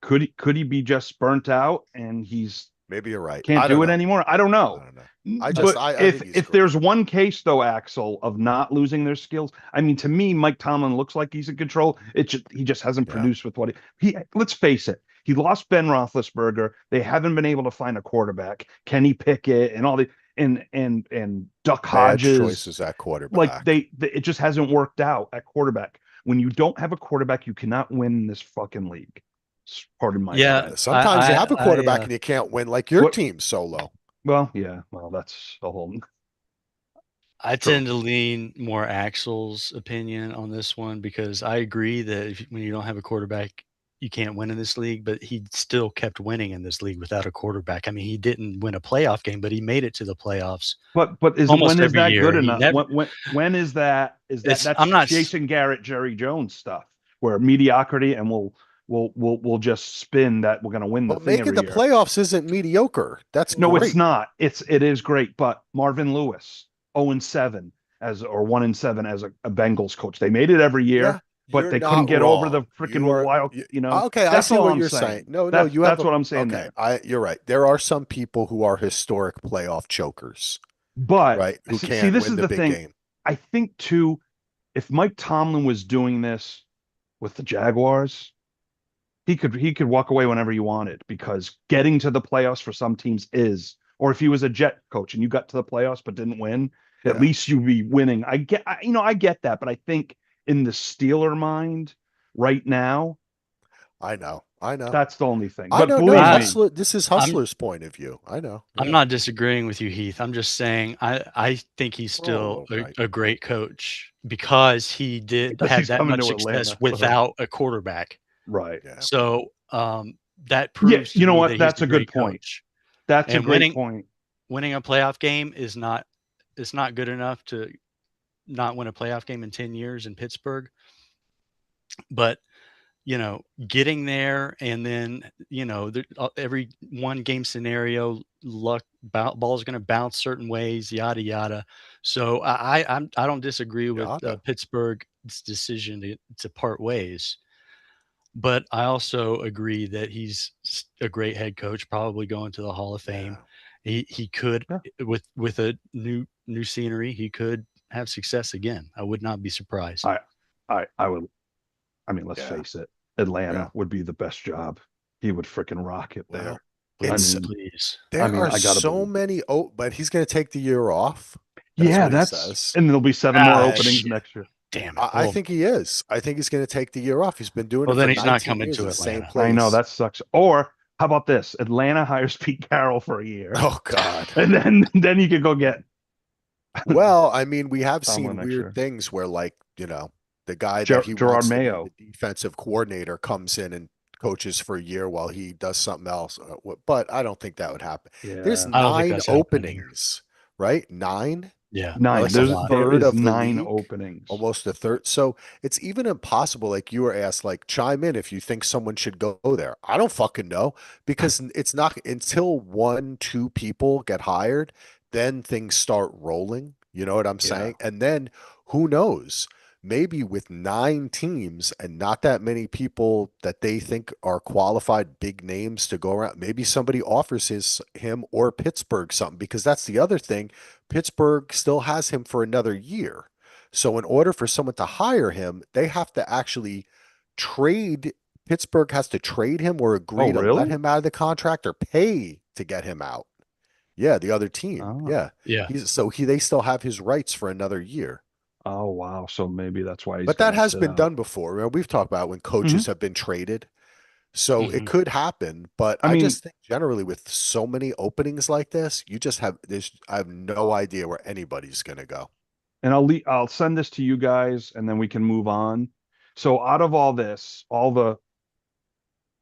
be just burnt out and he's Maybe you're right. can't I don't do it know. anymore? I don't I know. don't know. But I if think he's if great. there's one case though, Axel, of not losing their skills, I mean, to me, Mike Tomlin looks like he's in control. He just hasn't Yeah. produced with what he. Let's face it, he lost Ben Roethlisberger. They haven't been able to find a quarterback. Kenny Pickett and all the and Duck Bad Hodges, choices at like quarterback. it just hasn't worked out at quarterback. When you don't have a quarterback, you cannot win in this fucking league. Pardon my Yeah. French. Sometimes you have a I quarterback and you can't win like your What? team solo. Well, yeah. Well, that's a whole I true. tend to lean more Axel's opinion on this one because I agree that when you don't have a quarterback, you can't win in this league, but he still kept winning in this league without a quarterback. I mean, he didn't win a playoff game, but he made it to the playoffs But is when almost is every that good year. He enough? never When is that? Is that it's that's I'm not s- Jason Garrett, Jerry Jones stuff, where mediocrity and we'll just spin that we're going to win the But thing making every the year. playoffs isn't mediocre. That's No, it's great. not. It is great. But Marvin Lewis, 0-7 as or 1-7 as a Bengals coach. They made it every Yeah, year, but you're they couldn't not get over the wrong. freaking wild. Okay, I That's see all what I'm you're saying. saying. No, no, That's you have that's a what I'm saying okay. there. You're right. There are some people who are historic playoff chokers, But right? Who see, can't this win is the the big thing. game. I think too, if Mike Tomlin was doing this with the Jaguars, he could walk away whenever you wanted because getting to the playoffs for some teams is, or if he was a Jet coach and you got to the playoffs but didn't win, at Yeah, least you'd be winning. I get that, but I think in the Steeler mind right now, I know. I know. that's the only thing. I But know. No, believe me, Hustler. This is I'm Hustler's point of view. I know. I'm Yeah, not disagreeing with you, Heath. I'm just saying I think he's we're all a still little right. a great coach because he did because had he's that coming much to success Atlanta. without a quarterback. Right. Yeah. So that Yeah, proves to you know me what? that he's That's a a good great point. coach. That's a And great point. winning a playoff game is not good enough to not win a playoff game in 10 years in Pittsburgh. But getting there and then, every one game scenario, luck, ball's going to bounce certain ways, yada yada. So I don't disagree with Yada. Pittsburgh's decision to part ways, but I also agree that he's a great head coach, probably going to the Hall of Fame. Yeah. He could Yeah. with a new scenery, he could have success again. I would not be surprised. I I would. I mean, let's Yeah. face it, Yeah. Atlanta would be the best job. He would freaking rock it Well, there. I it's Please, mean, please. I there mean, are I gotta so believe it. many. Oh, but he's going to take the year off. That's Yeah, what he that's says. and there'll be seven more Ah, And openings shit. next year. Damn it. I Well, think he is. I think he's going to take the year off. He's been doing well, it for then he's not 19 coming years to at the same Atlanta. I know place. that sucks. Or how about this? Atlanta hires Pete Carroll for a year, Oh, God. and then you could go get Well, I mean, we have Tomlin seen next weird year. things where, like, the guy that he Gerard wants to be Mayo. the defensive coordinator comes in and coaches for a year while he does something else. But I don't think that would happen. There's Yeah, I don't think 9 that's happening here. openings, right? 9? Yeah, nine. Like that's a a There's lot. there third is of the nine league, openings. almost a third. So it's even impossible. Like you were asked, like chime in if you think someone should go there. I don't fucking know because it's not until 1, 2 people get hired, then things start rolling. You know what I'm Yeah. saying? And then who knows? Maybe with 9 teams and not that many people that they think are qualified big names to go around, maybe somebody offers him or Pittsburgh something because that's the other thing. Pittsburgh still has him for another year. So in order for someone to hire him, they have to actually trade. Pittsburgh has to trade him or Oh, agree to let really? him out of the contract or pay to get him out. Yeah, the other team. Oh. Yeah. Yeah. They still have his rights for another year. Oh, wow. So maybe that's why he's But that gonna has sit been out. done before. We've talked about when Hmm. coaches have been traded. So it Hmm. could happen, but I I mean, just think generally with so many openings like this, you just have this. I have no idea where anybody's going to go. and I'll send this to you guys, and then we can move on. So out of all this, all the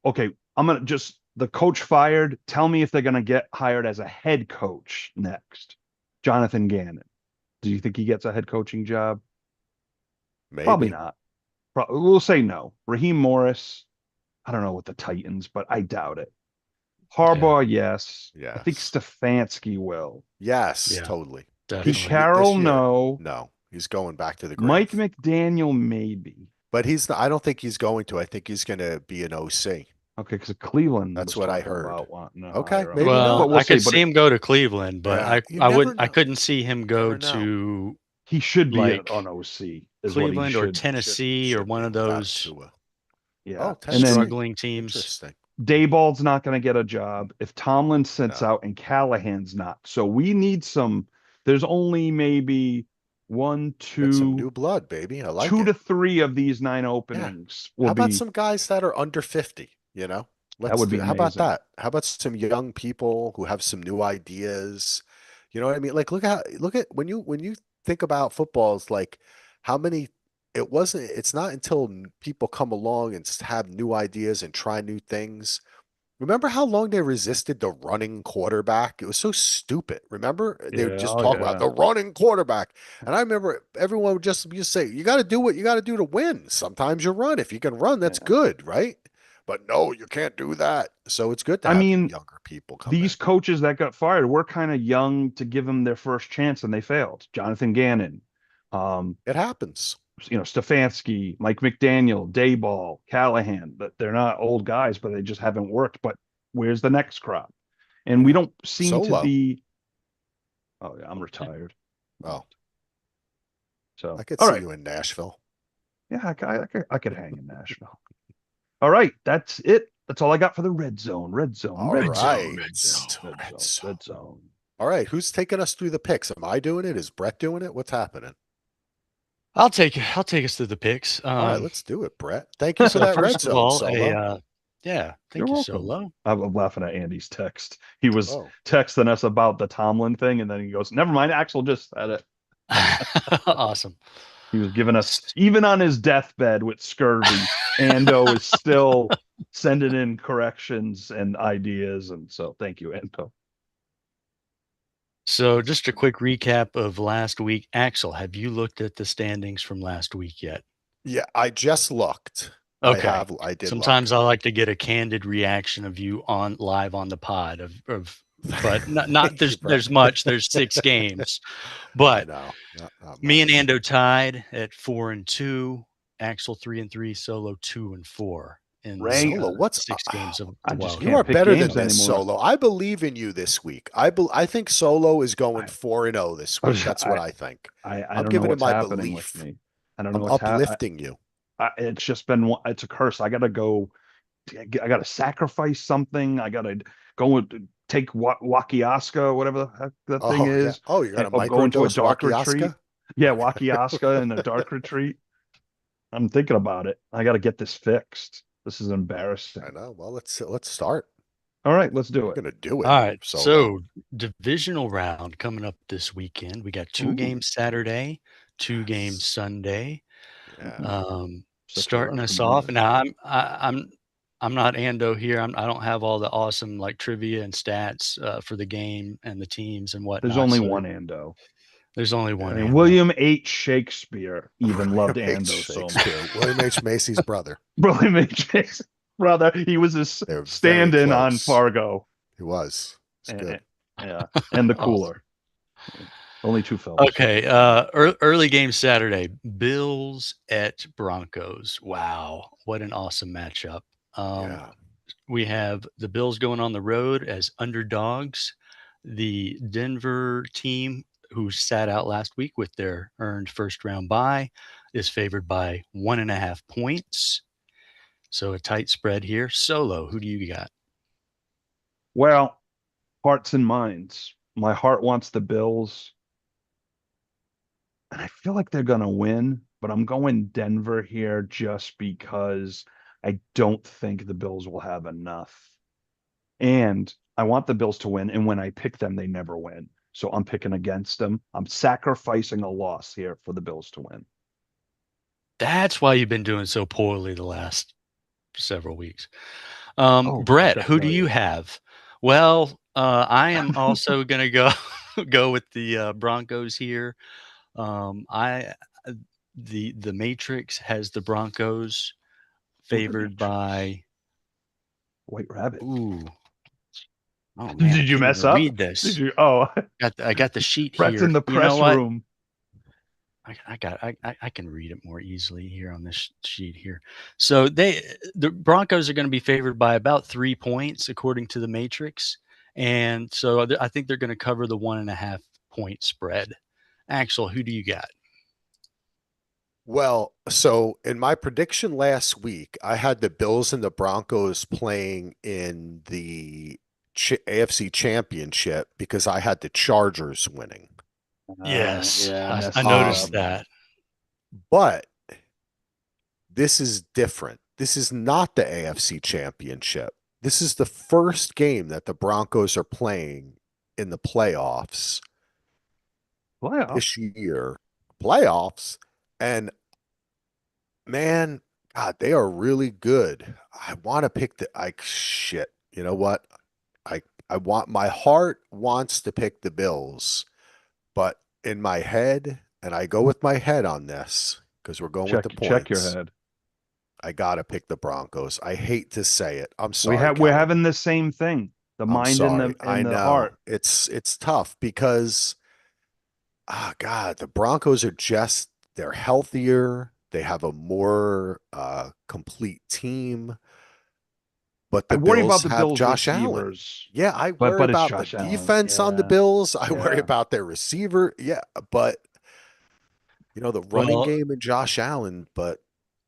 okay, I'm gonna just the coach fired. Tell me if they're gonna get hired as a head coach next. Jonathan Gannon. Do you think he gets a head coaching job? Probably Maybe. not. We'll say no. Raheem Morris, I don't know with the Titans, but I doubt it. Yeah. Harbaugh, yes. I think Yes. Stefanski will. Yes, Yeah. totally. Pete Definitely. Carroll, This year, no. no. He's going back to the Mike grave. McDaniel, maybe. But I don't think he's going to. I think he's going to be an OC. Okay, because Cleveland That's was what I talking heard. about wanting to Okay, hire him. maybe Well, But not. we'll I see. could But see him go to Cleveland, but Yeah, I you I never wouldn't I know. couldn't see him go Never know. to he should be an like OC, is what he Cleveland or should. Tennessee or Should one be of without those Tua. Yeah. Oh, And then Tennessee. struggling teams. Interesting. Dayball's not going to get a job if Tomlin sits No. out and Callahan's not. So we need some. There's only maybe one, Get some new blood, baby. I like two it. to three of these 9 Yeah. openings will How about be. some guys that are under 50, That would be how about amazing. that? How about some young people who have some new ideas? You know what I mean? Like look at when you think about football, it's like how many it's not until people come along and have new ideas and try new things. Remember how long they resisted the running quarterback? It was so stupid. Remember? They would Yeah. just Oh talk about yeah. the running quarterback. And I remember everyone would just say, you got to do what you got to do to win. Sometimes you run. If you can run, that's Yeah. good, right? But no, you can't do that. So it's good to I have mean, younger people come in. these coaches that got fired were kind of young to give them their first chance, and they failed. Jonathan Gannon, um, It happens. Stefanski, Mike McDaniel, Dayball, Callahan. But they're not old guys, but they just haven't worked. But where's the next crop? And we Yeah. don't seem to Solo. be. Oh yeah, I'm retired. Oh, So I could all see right, you in Nashville. yeah, I could hang in Nashville. All right, that's it. That's all I got for the red zone. Red zone. All Red zone. right. Red zone. Red Red zone. zone. Red zone. All right. Who's taking us through the picks? Am I doing it? Is Brett doing it? What's happening? I'll take us through the picks. All right, let's do it, Brett. Thank you for So that red first of zone all, solo. yeah, You're thank you, welcome. Solo. I'm laughing at Andy's text. He was Oh, texting us about the Tomlin thing, and then he goes, "Never mind, Axel just said it." Awesome. He was giving us, even on his deathbed with scurvy, Ando is still sending in corrections and ideas. And so thank you, Ando. So just a quick recap of last week. Axel, have you looked at the standings from last week yet? yeah. I just looked. Okay. I did Sometimes look. I like to get a candid reaction of you on live on the pod but not Thank you, there's Brett. much. There's 6 games. I But know. Not me and much. Ando tied at 4-2, Axel 3-3, Solo 2-4 in the Ray, Solo, what's 6 games of I the just wild you are can't card. pick better than games this, anymore. Solo. I believe in you this week. I think Solo is going I, 4-0 this week. That's what I think. I I'm don't know giving him what's my happening with belief. me. I don't know I'm what's happening. uplifting you. It's just been, it's a curse. I got to go. I got to sacrifice something. I got to go and take Wakiaska, whatever the heck that thing Oh yeah. is, Oh, you're and gonna go into a microdose dark retreat. Wakiaska? Yeah, Wakiaska in a dark retreat. I'm thinking about it. I got to get this fixed. This is I embarrassing. know. Well, let's start. All right, let's do You're it. gonna do it, All right. Solo. So divisional round coming up this weekend. We got 2 Ooh, games Saturday, 2 games Yes. Sunday. Yeah. ooh, such a Starting rush us of off. blood. Now I'm not Ando here. I don't have all the awesome like trivia and stats for the game and the teams and There's whatnot. only So one Ando. there's only I one Yeah. mean, Ando. William H. Shakespeare even William loved H. Ando so much. Shakespeare. William H. Macy's brother. William H. Shakespeare, brother, he was his They're very stand-in on close. Fargo. He was. It's And, good. yeah, and the Awesome. cooler. Only 2 films. Okay. Early game Saturday. Bills at Broncos. Wow, what an awesome matchup. Um, Yeah. we have the Bills going on the road as underdogs. The Denver team, who sat out last week with their earned first round bye, is favored by 1.5 points. So a tight spread here. Solo, who do you got? Well, hearts and minds. My heart wants the Bills, and I feel like they're going to win, but I'm going Denver here just because I don't think the Bills will have enough. And I want the Bills to win, and when I pick them, they never win. So I'm picking against them. I'm sacrificing a loss here for the Bills to win. That's why you've been doing so poorly the last several weeks. Oh, I Brett, forgot to who do tell you you. have? Well, I am also going to go with the Broncos here. I the Matrix has the Broncos Ooh, the favored Matrix. by White Rabbit. ooh. Oh man, I Did you can't mess even up? read Did this. you? Oh, I got the sheet Brett's in here. the You know press what? room. I can read it more easily here on this sheet here. So the Broncos are going to be favored by about 3 points according to the Matrix, and so I think they're going to cover the 1.5 point spread. Axel, who do you got? Well, so in my prediction last week, I had the Bills and the Broncos playing in the AFC Championship because I had the Chargers winning. Yes, Yeah, I messed that noticed up. that. But this is different. This is not the AFC Championship. This is the first game that the Broncos are playing in the playoffs Playoffs. this year. Playoffs. And man, God, they are really good. I want to pick the shit. You know what? I want my heart wants to pick the Bills, but in my head, and I go with my head on this because we're going with the Check your points. head. I gotta pick the Broncos. I hate to say it. I'm sorry, We're Kevin. having the same thing. The I'm mind and sorry. I the heart. know it's tough because God, the Broncos are just they're healthier. They have a more complete team, but I the worry about Bills the have Bills Josh Allen. receivers, Yeah, I worry but it's about the Josh Allen. defense on the Yeah, Bills. I worry yeah. about their receiver. Yeah, but the running Well, game and Josh Allen, but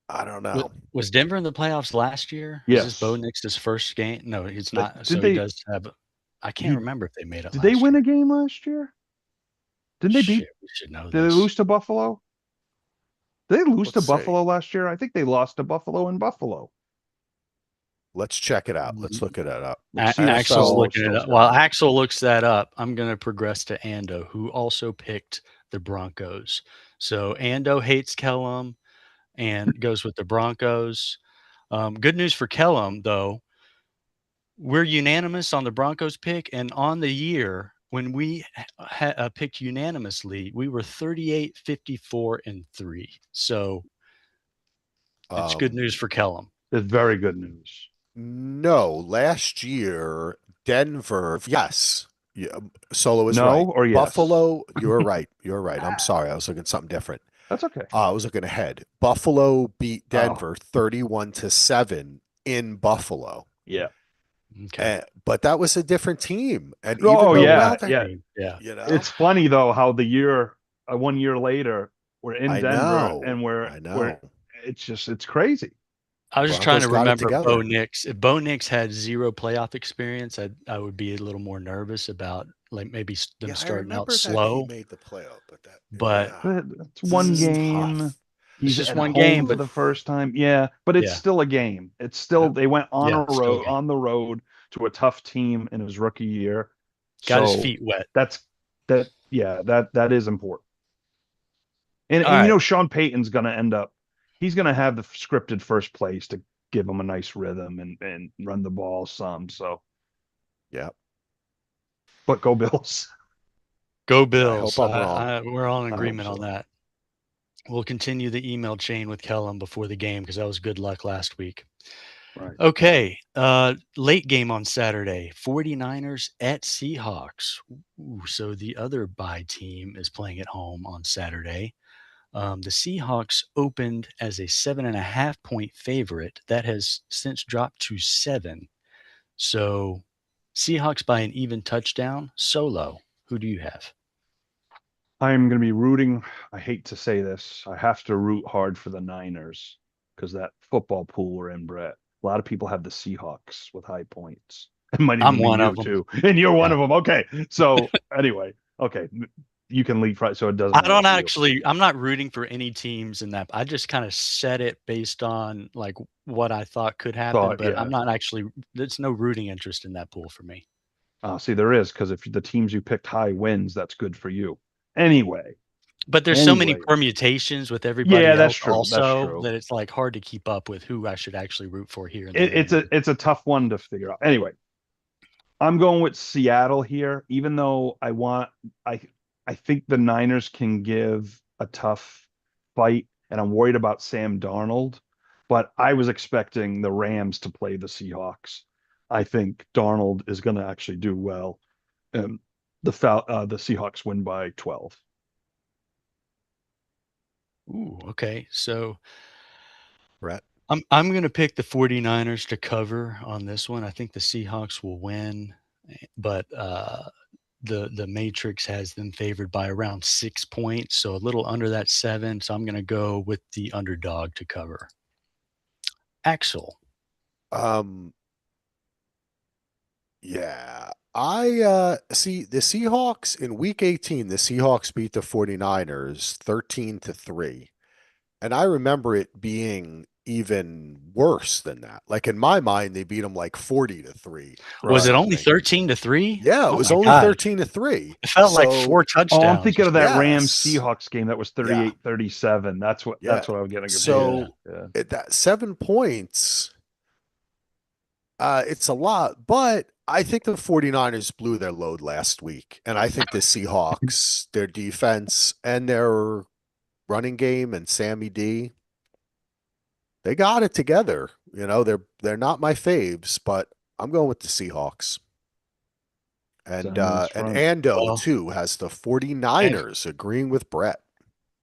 I don't know. was Denver in the playoffs last year? Is this Bo Yes. Nix's first game? No, he's But not. did So he they does have. I can't he remember if they made it did they last win year. a game last year? Didn't they beat Shit, we should know did they this. lose to Buffalo? Did they lose to Let's see. Buffalo last year? I think they lost to Buffalo in Buffalo. Let's check it out. Let's look it up. Axel's So looking it Axel's up. got While it. Axel looks that up, I'm going to progress to Ando, who also picked the Broncos. So Ando hates Kellum and goes with the Broncos. Good news for Kellum, though. We're unanimous on the Broncos pick, and on the year when we picked unanimously, we were 38, 54, and 3. So it's good um news for Kellum. It's very good news. no, last year, Denver, yes. Yeah, Solo is right. No or yes? Buffalo, you're right. You're right. I'm sorry. I was looking at something different. That's okay. I was looking ahead. Buffalo beat Oh, Denver 31-7 in Buffalo. yeah. Okay. But that was a different team. And even Oh though, Totally yeah, well, different that, yeah. team. Yeah. you know, It's funny though how the year 1 year later we're in I Denver know. and I we're know. it's crazy. I The was just trying Broncos to got it remember Bo together. Nix. If Bo Nix had zero playoff experience, I would be a little more nervous about like maybe them Yeah, I starting out remember that he slow. made the playoff, but that, But yeah, But it's this one is game. tough. it's He's just at one game. home for But the first time. Yeah, but it's yeah, still a game. It's still they went yeah, still a game. on the road to a tough team in his rookie year. Got his So feet wet. that's yeah, that is important. All And right. Sean Payton's gonna end up he's gonna have the scripted first plays to give him a nice rhythm and run the ball some. So Yeah. but go Bills. Go I hope Bills. I'm wrong. We're all in I hope agreement on so. that. We'll continue the email chain with Kellum before the game because that was good luck last week. Right. Okay. Late game on Saturday 49ers at Seahawks. Ooh, so the other bye team is playing at home on Saturday. The Seahawks opened as a 7.5 point favorite. That has since dropped to 7. So Seahawks by an even touchdown. Solo. Who do you have? I'm going to be rooting. I hate to say this. I have to root hard for the Niners because that football pool we're in, Brett. A lot of people have the Seahawks with high points. It might I'm even be one you of them. too, and you're one Yeah. of them. Okay, so anyway, okay, you can leave right, so it doesn't I matter don't for you. actually, I'm not rooting for any teams in that. I just kind of set it based on like what I thought could happen, Thought, but I'm yeah. not actually, there's no rooting interest in that pool for me. See, there is because if the teams you picked high wins, that's good for you. Anyway, But there's so many anyway, permutations with yeah, everybody that's else true. That's also true. that it's like hard to keep up with who I should actually root for here in the living room. It's a tough one to figure out. Anyway, I'm going with Seattle here, even though I I think the Niners can give a tough fight, and I'm worried about Sam Darnold. But I was expecting the Rams to play the Seahawks. I think Darnold is going to actually do well. Um, the Seahawks win by 12. Ooh, okay. So Brett. I'm going to pick the 49ers to cover on this one. I think the Seahawks will win, but the matrix has them favored by around 6 points, so a little under that 7. So I'm going to go with the underdog to cover. Axel. Yeah. I see the Seahawks in week 18, the Seahawks beat the 49ers 13-3. And I remember it being even worse than that. Like in my mind, they beat them like 40-3 or Was Right. it only something. 13-3? Yeah, it Oh was my only God. 13-3. It felt like So 4 Oh, I'm touchdowns or thinking of that something. Rams yes. Seahawks game that was Yeah. 38-37. That's what Yeah. I was getting confused. Yeah. So Yeah. that 7 points, it's a lot, but I think the 49ers blew their load last week. And I think the Seahawks, their defense and their running game and Sammy D, they got it together. You know, they're not my faves, but I'm going with the Seahawks. Sounds And fun. Ando Well, too has the and 49ers agreeing with Brett.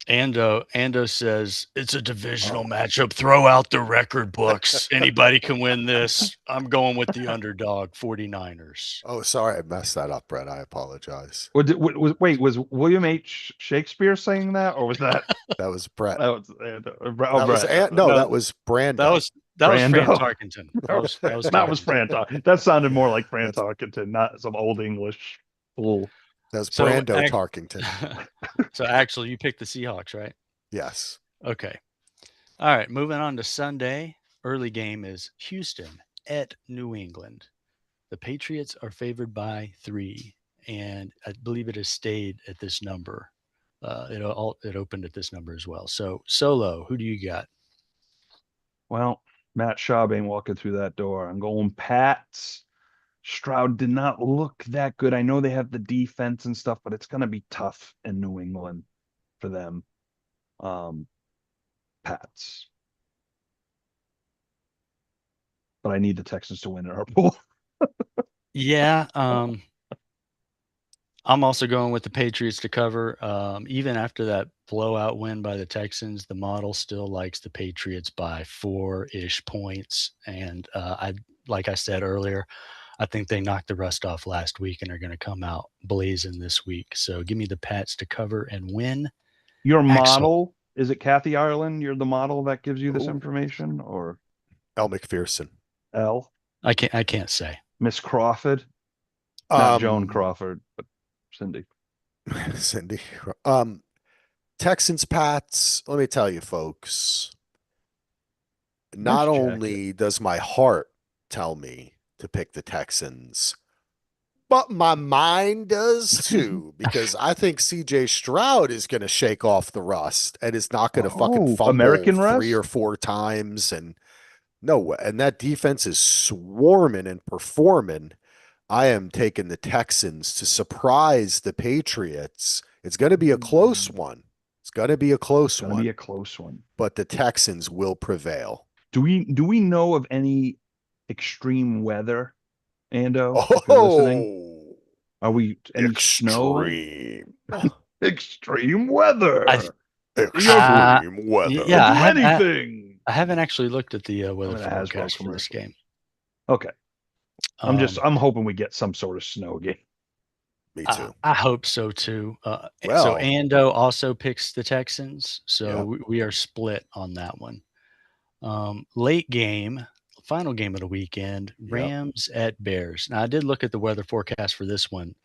Ando says it's a divisional Oh, matchup. Throw out the record books. Anybody can win this. I'm going with the underdog 49ers. oh, sorry, I messed that up, Brett. I apologize. Wait, was William H. Shakespeare saying that, or was that That was Brett. that was That was Brett? no, No, that was That Brando. was that was Fran Brando. Tarkenton. That was That was Tarkenton. Fran That sounded more like Fran That's Tarkenton, not some old English fool. that's So Brando Tarkington. so actually you picked the Seahawks, right? Yes. Okay. All right, moving on to Sunday. Early game is Houston at New England. The Patriots are favored by 3, and I believe it has stayed at this number. It opened at this number as well. So Solo, who do you got? Well, Matt Schaub ain't walking through that door. I'm going Pats. Stroud did not look that good. I know they have the defense and stuff, but it's going to be tough in New England for them. Um, Pats. But I need the Texans to win in our pool. Yeah, I'm also going with the Patriots to cover. Even after that blowout win by the Texans, the model still likes the Patriots by 4-ish points. And like I said earlier, I think they knocked the rust off last week and are going to come out blazing this week. So give me the Pats to cover and win. Your Axel, model, is it Kathy Ireland? You're the model that gives you this Ooh, information, or El McPherson. L? I can't say. Miss Crawford? Not Joan Um, Crawford, but Cindy. Cindy. Texans Pats. Let me tell you, folks. Nice Not jacket. only does my heart tell me to pick the Texans, but my mind does too, because I think CJ Stroud is going to shake off the rust and is not going to fucking Oh, fumble American 3 or 4 times. And no way. And that defense is swarming and performing. I am taking the Texans to surprise the Patriots. It's going to be a close one. It's going to be a close Gonna be one, a close one. but the Texans will prevail. Do we know of any extreme weather, Ando? If you're listening, Oh, are we any snow? extreme. Extreme I weather. You Extreme weather. will yeah, do anything. I haven't actually looked at the I'm weather in a Hasbro forecast for this commercial. game. Okay. Um, I'm hoping we get some sort of snow game. Me I, too. I hope so too. So Well, Ando also picks the Texans, so yeah, we are split on that one. Late game, final game of the weekend, yep, Rams at Bears. Now I did look at the weather forecast for this one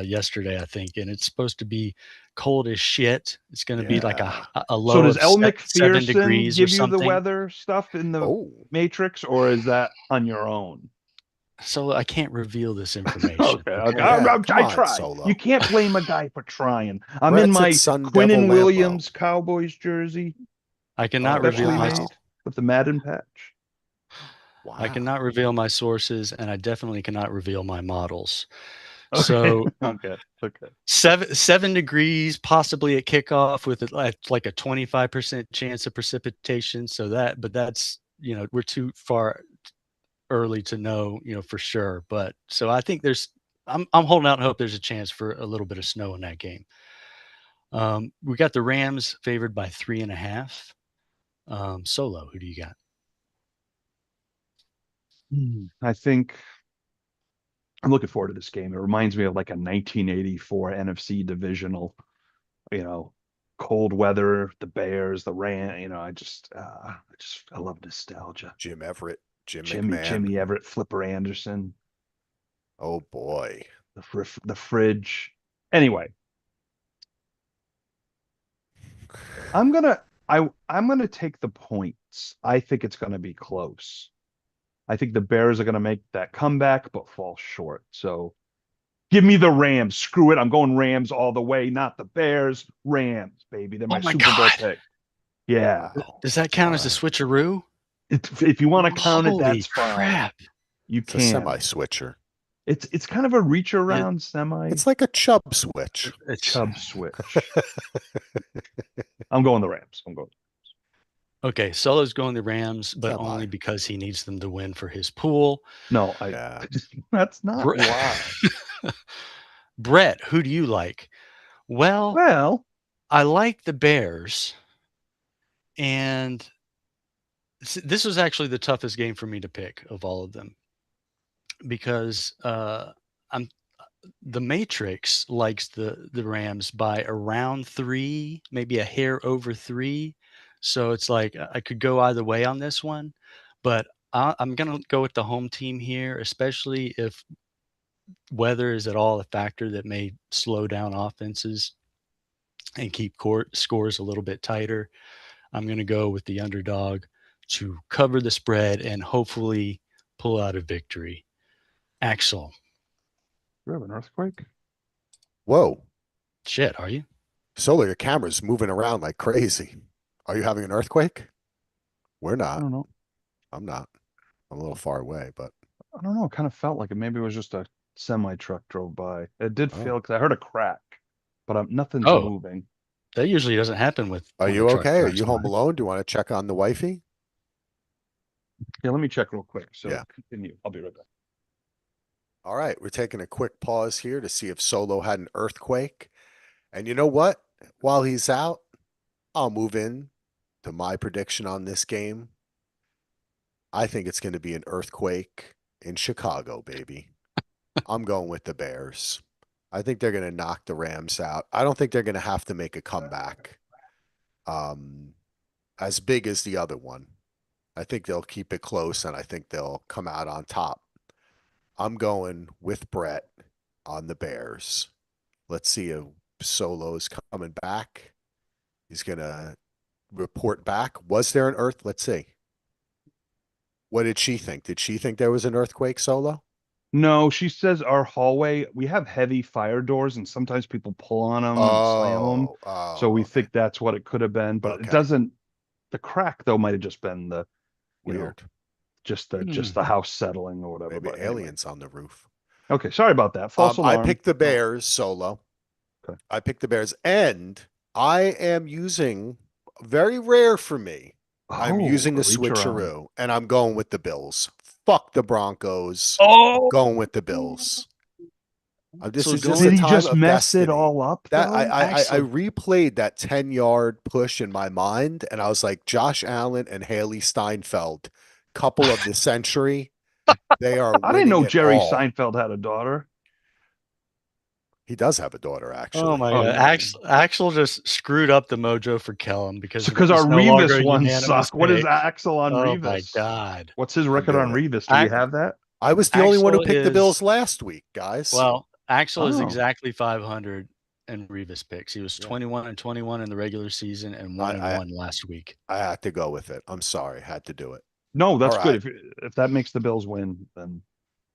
yesterday, I think, and it's supposed to be cold as shit. It's going to be like yeah. a So low does of Elle 7 McPherson degrees or give you the something. weather stuff in the Oh, Matrix, or is that on your own? So I can't reveal this information. Okay, okay. Okay. yeah. Come I on, tried. You Solo. can't blame a guy for trying. I'm in Brett's at my Sun Devil Quinnen Lambeau. Williams Cowboys jersey, I cannot Oh, reveal specially my wow. made with the Madden patch. I Wow. cannot reveal my sources, and I definitely cannot reveal my models. So Okay. 7 degrees, possibly at kickoff with like a 25% chance of precipitation. So that's we're too far early to know for sure. But so I think I'm holding out and hope there's a chance for a little bit of snow in that game. We got the Rams favored by 3.5. Solo, who do you got? I think I'm looking forward to this game. It reminds me of like a 1984 NFC divisional, you know, cold weather, the Bears, the Ram, I love nostalgia. Jim Everett, Jim Jimmy McMahon. Everett, Flipper Anderson, Oh boy. the fridge. Anyway, I'm gonna I'm gonna take the points. I think it's gonna be close. I think the Bears are gonna make that comeback, but fall short. So give me the Rams. Screw it. I'm going Rams all the way, not the Bears. Rams, baby. They're Oh my my Super Bowl God. pick. Yeah. Wow. Does that count All as a right. switcheroo? If you want to count it, Holy that's fine. crap. You It's a can. semi switcher. It's kind of a reach It, around semi It's like a Chubb switch. it's Chubb switch. I'm going the Rams. I'm going. okay. Solo's going the Rams, but Semi. only because he needs them to win for his pool. No, Yeah. that's not Bre- why. Brett, who do you like? Well, Well, I like the Bears, and this was actually the toughest game for me to pick of all of them because I'm the Matrix likes the Rams by around 3, maybe a hair over 3. So it's like I could go either way on this one, but I'm gonna go with the home team here, especially if weather is at all a factor that may slow down offenses and keep scores a little bit tighter. I'm going to go with the underdog to cover the spread and hopefully pull out a victory. Axel, we have an earthquake. Whoa. shit, are you? Solar, your camera's moving around like crazy. Are you having an earthquake? We're I not. don't know. I'm not. I'm a little far away, but I don't know. It kind of felt like it. Maybe it was just a semi truck drove by. It did oh. feel because I heard a crack, but nothing's Oh, moving. that usually doesn't happen with Are when a you truck okay? Are drives you home by. alone? Do you want to check on the wifey? Yeah, let me check real quick. So Yeah. continue. I'll be right back. All right, we're taking a quick pause here to see if Solo had an earthquake. And you know what? While he's out, I'll move in to my prediction on this game. I think it's going to be an earthquake in Chicago, baby. I'm going with the Bears. I think they're going to knock the Rams out. I don't think they're going to have to make a comeback as big as the other one. I think they'll keep it close, and I think they'll come out on top. I'm going with Brett on the Bears. Let's see if Solo's coming back. He's going to report back. Was there an earth? Let's see. What did she think? Did she think there was an earthquake, Solo? No, she says our hallway, we have heavy fire doors and sometimes people pull on them and slam them. So we Okay. think that's what it could have been, but it Okay. doesn't. The crack though might have just been the, you know, Weird. just the house settling or whatever. Maybe But anyway, aliens on the roof. okay, sorry about that. False I alarm. picked the Bears, Solo. Okay. I picked the Bears, and I am using very rare for me. I'm Oh, using a the reach around. switcheroo, and I'm going with the Bills. Fuck the Broncos. Oh, Going with the Bills. This So is just a did going he time just of mess it destiny. all up That though? I Axel, replayed that 10-yard push in my mind, and I was like, Josh Allen and Haley Steinfeld, couple of the century. They are I didn't winning know it Jerry all. Seinfeld had a daughter. He does have a daughter, oh actually. my Oh, God, yeah. Axel just screwed up the mojo for Kellum because So because our it's no longer Revis a ones unanimous suck. What is pick. Axel on Oh my Revis? God. What's his I'm record on doing it. Revis? Do we have that? I was the only one who Axel picked the Bills is last week, guys. Well, Axel is Oh, exactly 500 in Revis picks. He was Yeah. 21-21 in the regular season and I, 1 and I 1 last week. I had to go with it. I'm sorry. Had to do it. no, All that's good. right. If that makes the Bills win, then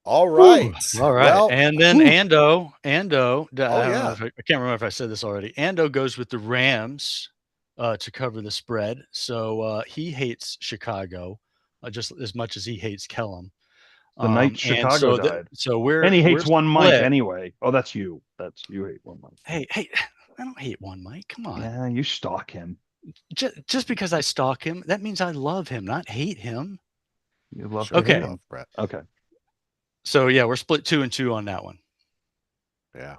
All Whew. right. All right. Well, And then whew. Ando, oh I don't know yeah. if I can't remember if I said this already. Ando goes with the Rams to cover the spread. So he hates Chicago just as much as he hates Kellum. The night And Chicago so died. so And he we're hates one Mike split. anyway. Oh, that's you. You hate one Mike. Hey, I don't hate one Mike. Come on. Yeah, you stalk him. Just because I stalk him, that means I love him, not hate him. You love Sure to hate Okay. him. Brett. Okay. So yeah, we're split 2-2 on that one. Yeah.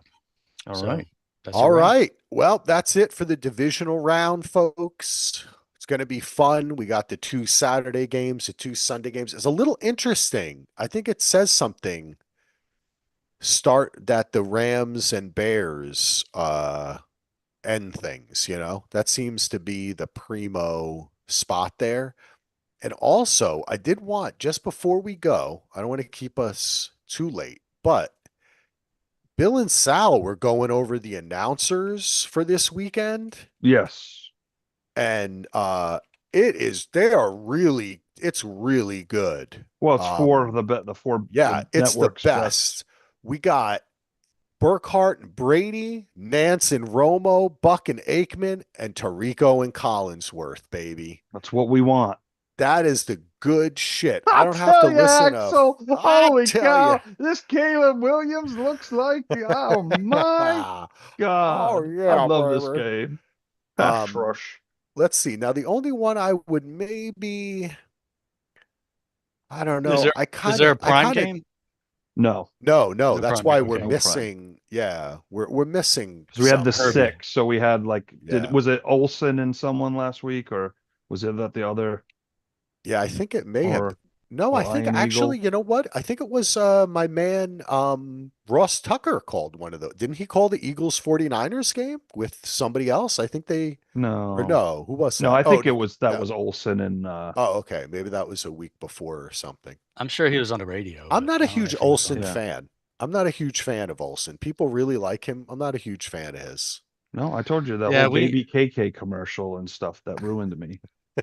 All So right. that's All a wrap. right. Well, that's it for the divisional round, folks. It's going to be fun. We got the 2 Saturday games, the 2 Sunday games. It's a little interesting. I think it says something. Start that the Rams and Bears end things, you know. That seems to be the primo spot there. And also, I did want just before we go, I don't want to keep us too late, but Bill and Sal were going over the announcers for this weekend, Yes. and it's really good. Well, it's the four Yeah, the it's the network's best. best. We got Burkhart and Brady, Nance and Romo, Buck and Aikman, and Tarico and Collinsworth, baby. That's what we want. That is the good shit. I I don't have to tell you, listen to. Axel, I holy tell you. cow, this Caleb Williams looks like oh my Oh God. I yeah, love this baby. game. Pass Um, rush. let's see. Now the only one I would maybe, I don't Is know. there is there a prime game? No, No. No That's prime why game. we're Okay. no prime. missing. Yeah, we're missing Because we had the some here. Herbie. six. So we had Yeah. was it Olson and someone last week, or was it that the other, Yeah, I think it may have. or No, I think Iron actually, Eagle? you know what? I think it was my man Ross Tucker called one of those. Didn't he call the Eagles 49ers game with somebody else? I think they or No. no, who was No, that? I Oh, think that that was Olson and oh, okay. Maybe that was a week before or something. I'm sure he was on the radio, I'm but not a I don't know huge if he was on. Olsen yeah. fan. I'm not a huge fan of Olsen. People really like him. I'm not a huge fan of his. No, I told you that Yeah, whole we baby KK commercial and stuff that ruined me.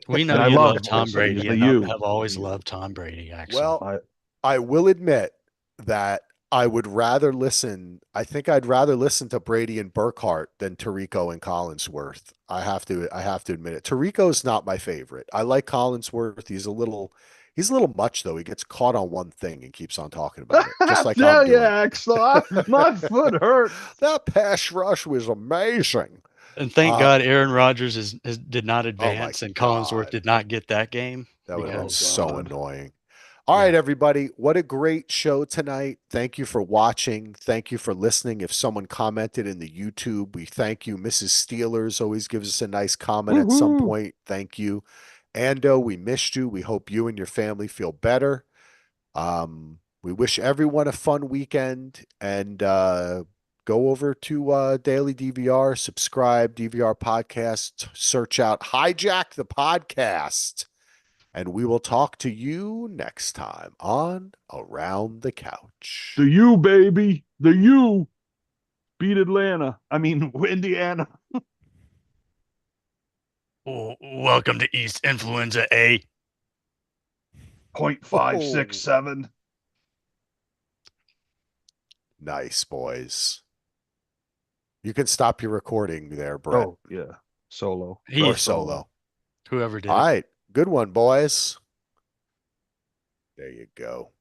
we know And I you love love Tom Olson. He's Brady the and U. have always loved Tom Brady, Axel. Well, I will admit that I would rather listen. I think I'd rather listen to Brady and Burkhart than Tarico and Collinsworth. I have to admit it. Tarico's not my favorite. I like Collinsworth. He's a little much though. He gets caught on one thing and keeps on talking about it, just I like I'm tell you, doing. Axel, my foot hurts. That pass rush was amazing. And thank Uh, God Aaron Rodgers did not oh my advance and Collinsworth God. did not get that game That would have been Oh because so God. annoying. All yeah. right, everybody. What a great show tonight. Thank you for watching. Thank you for listening. If someone commented in the YouTube, we thank you. Mrs. Steelers always gives us a nice comment at some Woohoo. point. Thank you. Ando, we missed you. We hope you and your family feel better. We wish everyone a fun weekend and go over to Daily DVR, subscribe, DVR podcast, search out Hijack the Podcast. And we will talk to you next time on Around the Couch. The U, baby. The U beat Atlanta. I mean, Indiana. Welcome to East Influenza A. 0.567. Nice, boys. You can stop your recording there, Brett. Oh, yeah. Solo. Or solo. Whoever did All it. right. Good one, boys. There you go.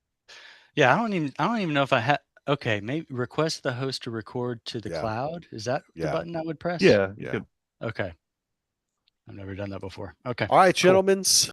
Yeah, I don't even know if I had. Okay, maybe request the host to record to the Yeah. cloud. Is that the Yeah. button I would press? Yeah, you Yeah. could. Okay. I've never done that before. Okay. All right, Cool. gentlemen.